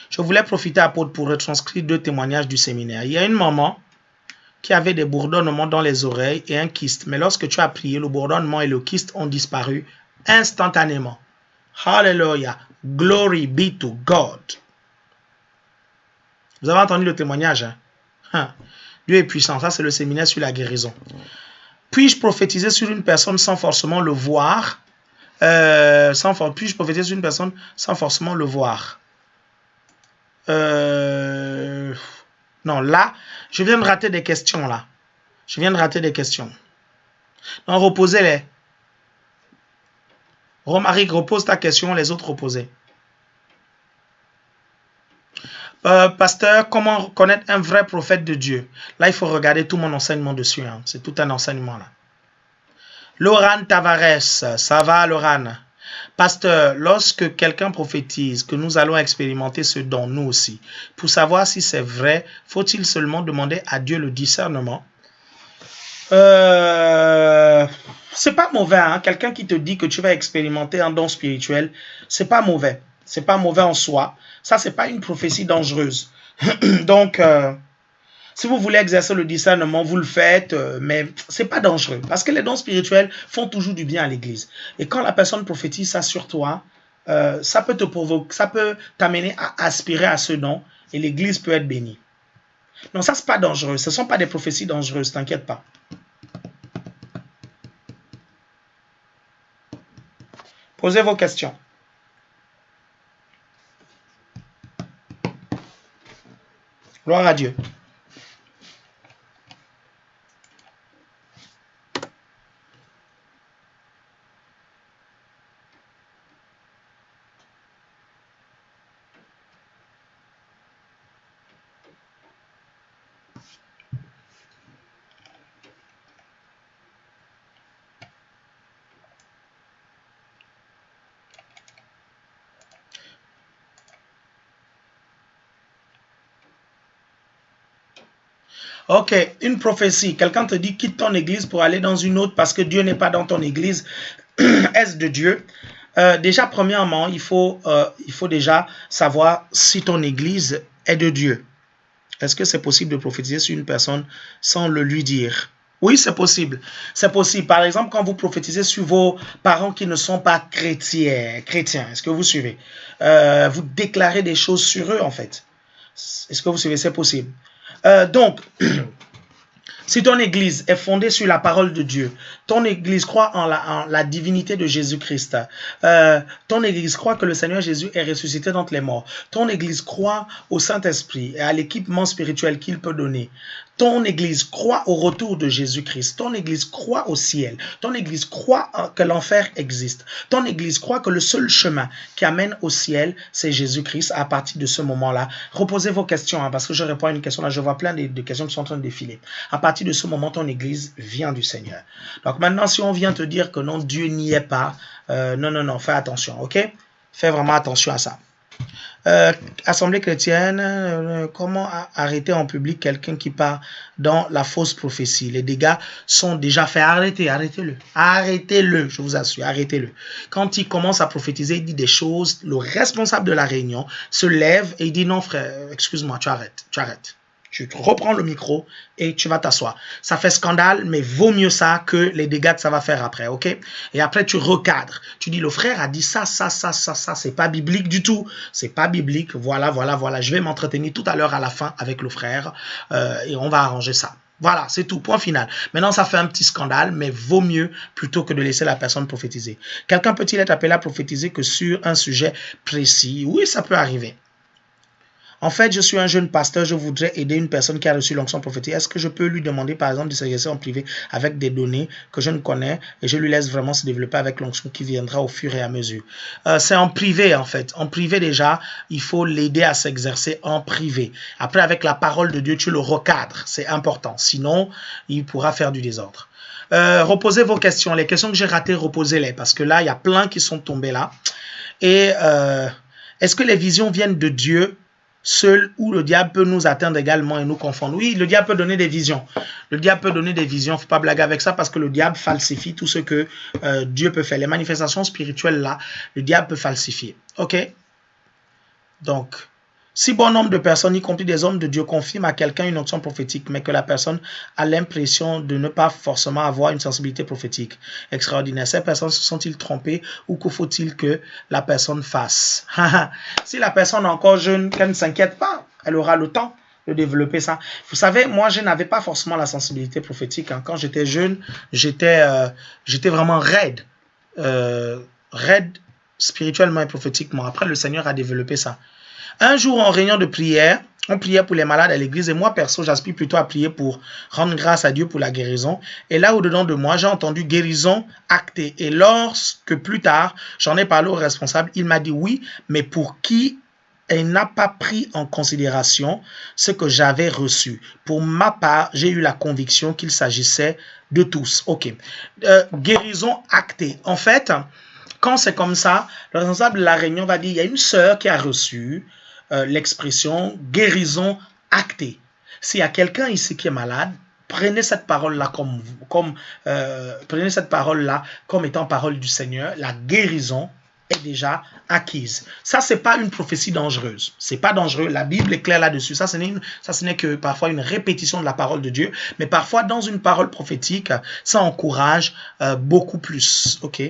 Je voulais profiter, apôtre, pour retranscrire 2 témoignages du séminaire. Il y a une maman qui avait des bourdonnements dans les oreilles et un kyste. Mais lorsque tu as prié, le bourdonnement et le kyste ont disparu instantanément. Hallelujah. Glory be to God. Vous avez entendu le témoignage? Hein? Dieu est puissant. Ça, c'est le séminaire sur la guérison. Puis-je prophétiser sur une personne sans forcément le voir? Puis-je prophétiser sur une personne sans forcément le voir? Non, là, je viens de rater des questions, là. Je viens de rater des questions. Non, reposez-les. Romaric, repose ta question, les autres reposez. Pasteur, comment reconnaître un vrai prophète de Dieu? Là, il faut regarder tout mon enseignement dessus. Hein. C'est tout un enseignement là. Laurent Tavares, ça va Laurent? Pasteur, lorsque quelqu'un prophétise que nous allons expérimenter ce don, nous aussi, pour savoir si c'est vrai, faut-il seulement demander à Dieu le discernement? C'est pas mauvais, hein? Quelqu'un qui te dit que tu vas expérimenter un don spirituel, c'est pas mauvais. C'est pas mauvais en soi. Ça, c'est pas une prophétie dangereuse. Donc, si vous voulez exercer le discernement, vous le faites, mais c'est pas dangereux. Parce que les dons spirituels font toujours du bien à l'église. Et quand la personne prophétise ça sur toi, ça peut te provoquer, ça peut t'amener à aspirer à ce don et l'église peut être bénie. Non, ça, c'est pas dangereux. Ce ne sont pas des prophéties dangereuses, t'inquiète pas. Posez vos questions. Gloire à Dieu. Ok, une prophétie. Quelqu'un te dit quitte ton église pour aller dans une autre parce que Dieu n'est pas dans ton église. Est-ce de Dieu? Déjà, premièrement, il faut déjà savoir si ton église est de Dieu. Est-ce que c'est possible de prophétiser sur une personne sans le lui dire? Oui, c'est possible. C'est possible. Par exemple, quand vous prophétisez sur vos parents qui ne sont pas chrétiens, est-ce que vous suivez? Vous déclarez des choses sur eux, en fait. Est-ce que vous suivez? C'est possible. Donc, si ton église est fondée sur la parole de Dieu, ton église croit en la divinité de Jésus-Christ, ton église croit que le Seigneur Jésus est ressuscité d'entre les morts, ton église croit au Saint-Esprit et à l'équipement spirituel qu'il peut donner, ton église croit au retour de Jésus-Christ, ton église croit au ciel, ton église croit que l'enfer existe, ton église croit que le seul chemin qui amène au ciel, c'est Jésus-Christ. À partir de ce moment-là, reposez vos questions, hein, parce que je réponds à une question, là je vois plein de questions qui sont en train de défiler. À partir de ce moment, ton église vient du Seigneur. Donc maintenant, si on vient te dire que non, Dieu n'y est pas, non, fais attention, ok? Fais vraiment attention à ça. Assemblée chrétienne, comment arrêter en public quelqu'un qui part dans la fausse prophétie? Les dégâts sont déjà faits. Arrêtez-le. Arrêtez-le, je vous assure, arrêtez-le. Quand il commence à prophétiser, il dit des choses, le responsable de la réunion se lève et il dit non frère, excuse-moi, tu arrêtes. Tu reprends le micro et tu vas t'asseoir. Ça fait scandale, mais vaut mieux ça que les dégâts que ça va faire après, ok? Et après, tu recadres. Tu dis, le frère a dit ça, c'est pas biblique du tout. C'est pas biblique. Voilà. Je vais m'entretenir tout à l'heure à la fin avec le frère et on va arranger ça. Voilà, c'est tout, point final. Maintenant, ça fait un petit scandale, mais vaut mieux plutôt que de laisser la personne prophétiser. Quelqu'un peut-il être appelé à prophétiser que sur un sujet précis? Oui, ça peut arriver. En fait, je suis un jeune pasteur, je voudrais aider une personne qui a reçu l'onction prophétique. Est-ce que je peux lui demander, par exemple, de s'exercer en privé avec des données que je ne connais et je lui laisse vraiment se développer avec l'onction qui viendra au fur et à mesure? C'est en privé, en fait. En privé, déjà, il faut l'aider à s'exercer en privé. Après, avec la parole de Dieu, tu le recadres. C'est important. Sinon, il pourra faire du désordre. Reposez vos questions. Les questions que j'ai ratées, reposez-les. Parce que là, il y a plein qui sont tombées là. Et est-ce que les visions viennent de Dieu seul ou le diable peut nous atteindre également et nous confondre? Oui, le diable peut donner des visions. Le diable peut donner des visions. Il ne faut pas blaguer avec ça parce que le diable falsifie tout ce que Dieu peut faire. Les manifestations spirituelles là, le diable peut falsifier. Ok? Donc, si bon nombre de personnes, y compris des hommes de Dieu, confirment à quelqu'un une onction prophétique, mais que la personne a l'impression de ne pas forcément avoir une sensibilité prophétique extraordinaire, ces personnes se sont-ils trompées ou que faut-il que la personne fasse? Si la personne est encore jeune, qu'elle ne s'inquiète pas, elle aura le temps de développer ça. Vous savez, moi, je n'avais pas forcément la sensibilité prophétique. Hein. Quand j'étais jeune, j'étais vraiment raide. Raide spirituellement et prophétiquement. Après, le Seigneur a développé ça. Un jour, en réunion de prière, on priait pour les malades à l'église et moi, perso, j'aspire plutôt à prier pour rendre grâce à Dieu pour la guérison. Et là, au-dedans de moi, j'ai entendu guérison actée. Et lorsque plus tard, j'en ai parlé au responsable, il m'a dit oui, mais pour qui elle n'a pas pris en considération ce que j'avais reçu. Pour ma part, j'ai eu la conviction qu'il s'agissait de tous. Ok. Guérison actée. En fait, quand c'est comme ça, le responsable de la réunion va dire, il y a une sœur qui a reçu l'expression guérison actée. S'il y a quelqu'un ici qui est malade, prenez cette parole-là prenez cette parole-là comme étant parole du Seigneur. La guérison est déjà acquise. Ça, c'est pas une prophétie dangereuse. C'est pas dangereux. La Bible est claire là-dessus. Ça, ce n'est que parfois une répétition de la parole de Dieu. Mais parfois, dans une parole prophétique, ça encourage beaucoup plus. OK?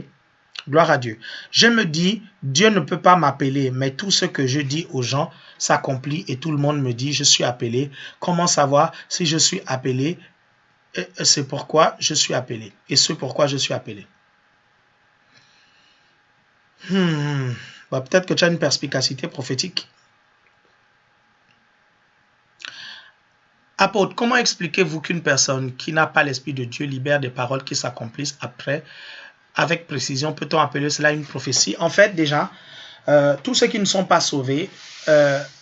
Gloire à Dieu. Je me dis, Dieu ne peut pas m'appeler, mais tout ce que je dis aux gens s'accomplit et tout le monde me dit, je suis appelé. Comment savoir si je suis appelé? C'est pourquoi je suis appelé. Et c'est pourquoi je suis appelé. Peut-être que tu as une perspicacité prophétique. Apôtre, comment expliquez-vous qu'une personne qui n'a pas l'Esprit de Dieu libère des paroles qui s'accomplissent après? Avec précision, peut-on appeler cela une prophétie? En fait, déjà, tous ceux qui ne sont pas sauvés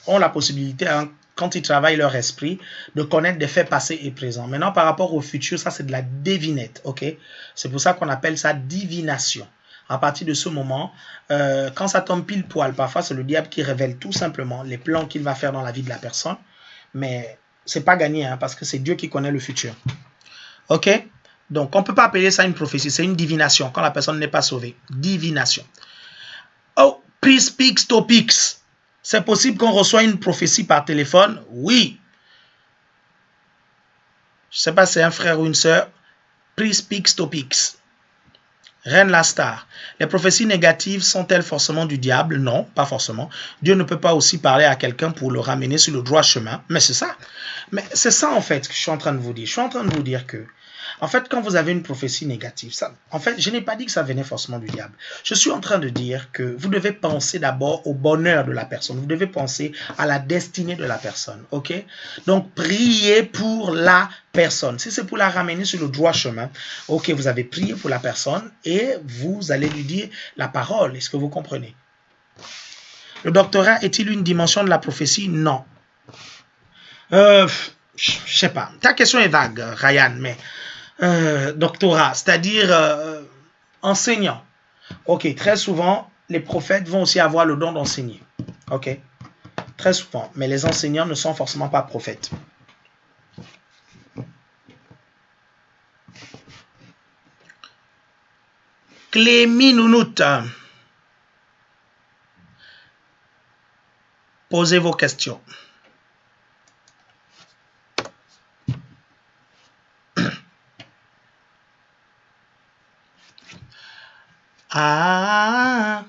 ont la possibilité, hein, quand ils travaillent leur esprit, de connaître des faits passés et présents. Maintenant, par rapport au futur, ça, c'est de la devinette, ok? C'est pour ça qu'on appelle ça divination. À partir de ce moment, quand ça tombe pile poil, parfois, c'est le diable qui révèle tout simplement les plans qu'il va faire dans la vie de la personne. Mais c'est pas gagné, hein, parce que c'est Dieu qui connaît le futur. OK? Donc, on ne peut pas appeler ça une prophétie, c'est une divination quand la personne n'est pas sauvée. Divination. Oh, Pre-Speaks Topics. C'est possible qu'on reçoive une prophétie par téléphone? Oui. Je ne sais pas si c'est un frère ou une sœur. Pre-Speaks Topics. Reine la star. Les prophéties négatives sont-elles forcément du diable? Non, pas forcément. Dieu ne peut pas aussi parler à quelqu'un pour le ramener sur le droit chemin. Mais c'est ça. Mais c'est ça en fait que je suis en train de vous dire. Je suis en train de vous dire que, en fait, quand vous avez une prophétie négative, ça, en fait, je n'ai pas dit que ça venait forcément du diable. Je suis en train de dire que vous devez penser d'abord au bonheur de la personne. Vous devez penser à la destinée de la personne. OK? Donc, priez pour la personne. Si c'est pour la ramener sur le droit chemin, OK, vous avez prié pour la personne et vous allez lui dire la parole. Est-ce que vous comprenez? Le doctorat est-il une dimension de la prophétie? Non. Je sais pas. Ta question est vague, Ryan, mais doctorat, c'est-à-dire enseignant. Ok, très souvent, les prophètes vont aussi avoir le don d'enseigner. Ok, très souvent, mais les enseignants ne sont forcément pas prophètes. Clémy Nounout, posez vos questions. Ah.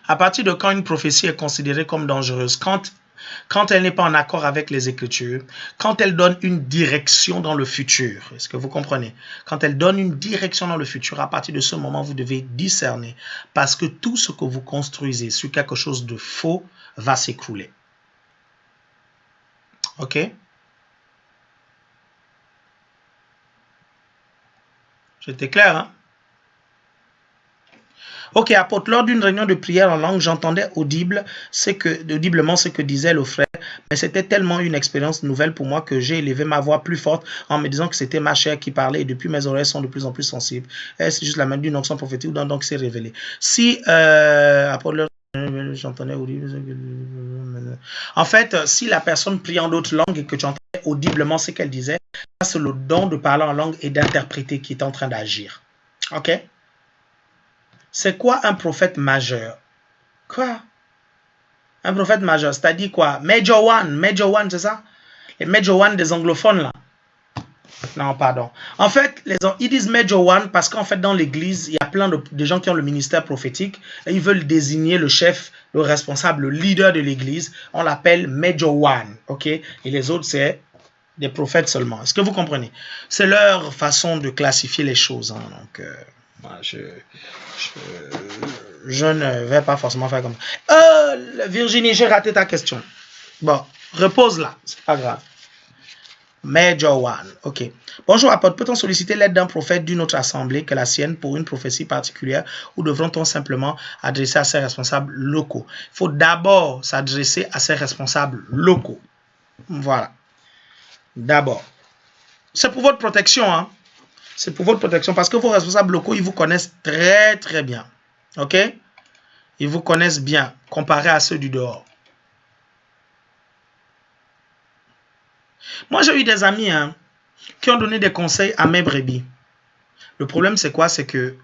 À partir de quand une prophétie est considérée comme dangereuse? Quand elle n'est pas en accord avec les Écritures, quand elle donne une direction dans le futur. Est-ce que vous comprenez? Quand elle donne une direction dans le futur, à partir de ce moment, vous devez discerner. Parce que tout ce que vous construisez sur quelque chose de faux va s'écrouler. OK? J'étais clair, hein? Ok, apôtre, lors d'une réunion de prière en langue, j'entendais audiblement ce que disait le frère, mais c'était tellement une expérience nouvelle pour moi que j'ai élevé ma voix plus forte en me disant que c'était ma chair qui parlait et depuis mes oreilles sont de plus en plus sensibles. C'est juste la main d'une onction prophétique ou d'un don qui s'est révélé. Si, apôtre, j'entendais audiblement. En fait, si la personne prie en d'autres langues et que tu entendais audiblement ce qu'elle disait, c'est le don de parler en langue et d'interpréter qui est en train d'agir. Ok? C'est quoi un prophète majeur? Quoi? Un prophète majeur, c'est-à-dire quoi? Major one, c'est ça? Les Major one des anglophones, là. Non, pardon. En fait, ils disent Major one parce qu'en fait, dans l'église, il y a plein de gens qui ont le ministère prophétique et ils veulent désigner le chef, le responsable, le leader de l'église. On l'appelle Major one, ok? Et les autres, c'est des prophètes seulement. Est-ce que vous comprenez? C'est leur façon de classifier les choses. Hein, donc, je ne vais pas forcément faire comme ça. Virginie, j'ai raté ta question. Bon, repose-la, c'est pas grave. Major one, ok. Bonjour apôtre, peut-on solliciter l'aide d'un prophète d'une autre assemblée que la sienne pour une prophétie particulière ou devrait-on simplement adresser à ses responsables locaux? Il faut d'abord s'adresser à ses responsables locaux. Voilà. D'abord. C'est pour votre protection, hein. C'est pour votre protection parce que vos responsables locaux, ils vous connaissent très, très bien. OK? Ils vous connaissent bien comparé à ceux du dehors. Moi, j'ai eu des amis qui ont donné des conseils à mes brebis. Le problème, c'est quoi? C'est que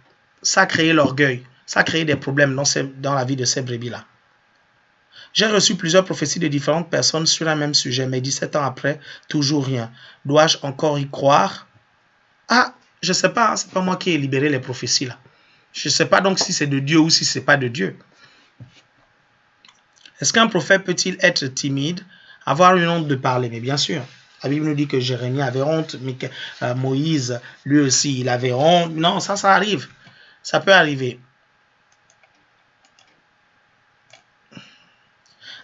ça a créé l'orgueil. Ça a créé des problèmes dans la vie de ces brebis-là. J'ai reçu plusieurs prophéties de différentes personnes sur un même sujet, mais 17 ans après, toujours rien. Dois-je encore y croire? Ah, je ne sais pas, hein, c'est pas moi qui ai libéré les prophéties là. Je ne sais pas donc si c'est de Dieu ou si ce n'est pas de Dieu. Est-ce qu'un prophète peut-il être timide, avoir une honte de parler? Mais bien sûr. La Bible nous dit que Jérémie avait honte, mais Moïse, lui aussi, il avait honte. Non, ça arrive. Ça peut arriver.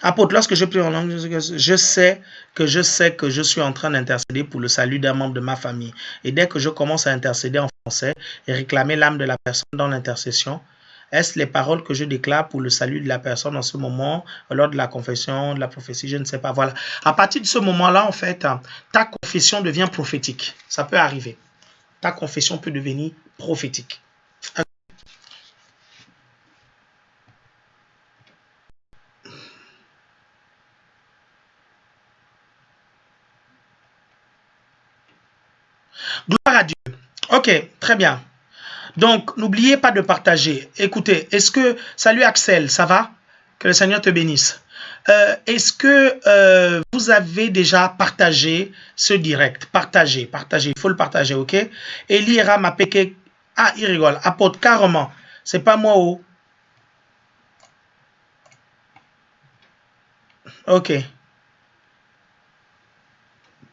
Apôtre, lorsque je prie en langue, je sais que je suis en train d'intercéder pour le salut d'un membre de ma famille. Et dès que je commence à intercéder en français et réclamer l'âme de la personne dans l'intercession, est-ce les paroles que je déclare pour le salut de la personne en ce moment, lors de la confession, de la prophétie, je ne sais pas. Voilà. À partir de ce moment-là, en fait, ta confession devient prophétique. Ça peut arriver. Ta confession peut devenir prophétique. Gloire à Dieu. Ok, très bien. Donc, n'oubliez pas de partager. Écoutez, est-ce que... Salut Axel, ça va? Que le Seigneur te bénisse. Est-ce que vous avez déjà partagé ce direct? Partagez. Il faut le partager, ok? Elira m'a péqué. Ah, il rigole. Apôtre, carrément. C'est pas moi, oh. Ok.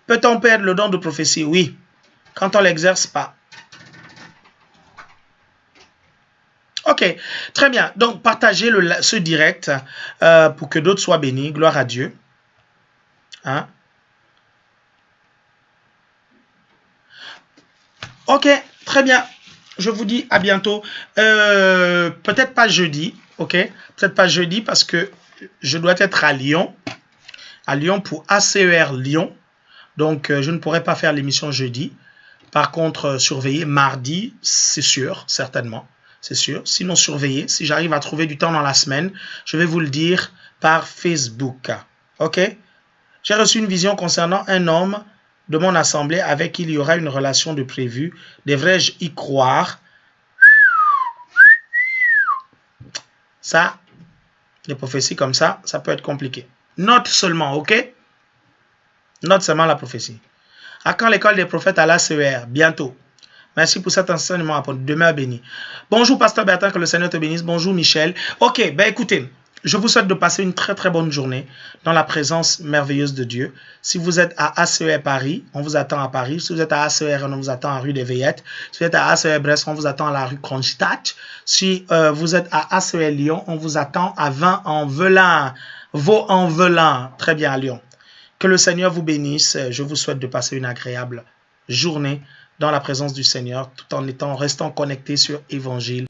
Peut-on perdre le don de prophétie? Oui. Quand on ne l'exerce pas. Ok, très bien. Donc, partagez ce direct pour que d'autres soient bénis. Gloire à Dieu. Hein? Ok, très bien. Je vous dis à bientôt. Peut-être pas jeudi, ok? Peut-être pas jeudi parce que je dois être à Lyon pour ACER Lyon. Donc, je ne pourrai pas faire l'émission jeudi. Par contre, surveillez mardi, c'est sûr, certainement. C'est sûr. Sinon, surveillez. Si j'arrive à trouver du temps dans la semaine, je vais vous le dire par Facebook. Ok? J'ai reçu une vision concernant un homme de mon assemblée avec qui il y aura une relation de prévu. Devrais-je y croire? Ça, les prophéties comme ça peut être compliqué. Note seulement, ok? Note seulement la prophétie. À quand l'école des prophètes à l'ACER? Bientôt. Merci pour cet enseignement. Demeure béni. Bonjour, Pasteur Bertrand, que le Seigneur te bénisse. Bonjour, Michel. Ok, ben écoutez, je vous souhaite de passer une très très bonne journée dans la présence merveilleuse de Dieu. Si vous êtes à ACER Paris, on vous attend à Paris. Si vous êtes à ACER, on vous attend à rue des Veillettes. Si vous êtes à ACER Brest, on vous attend à la rue Kronstadt. Si vous êtes à ACER Lyon, on vous attend à Vaux-en-Velin. Vaux-en-Velin. Très bien, à Lyon. Que le Seigneur vous bénisse. Je vous souhaite de passer une agréable journée dans la présence du Seigneur, tout en restant connecté sur Évangile.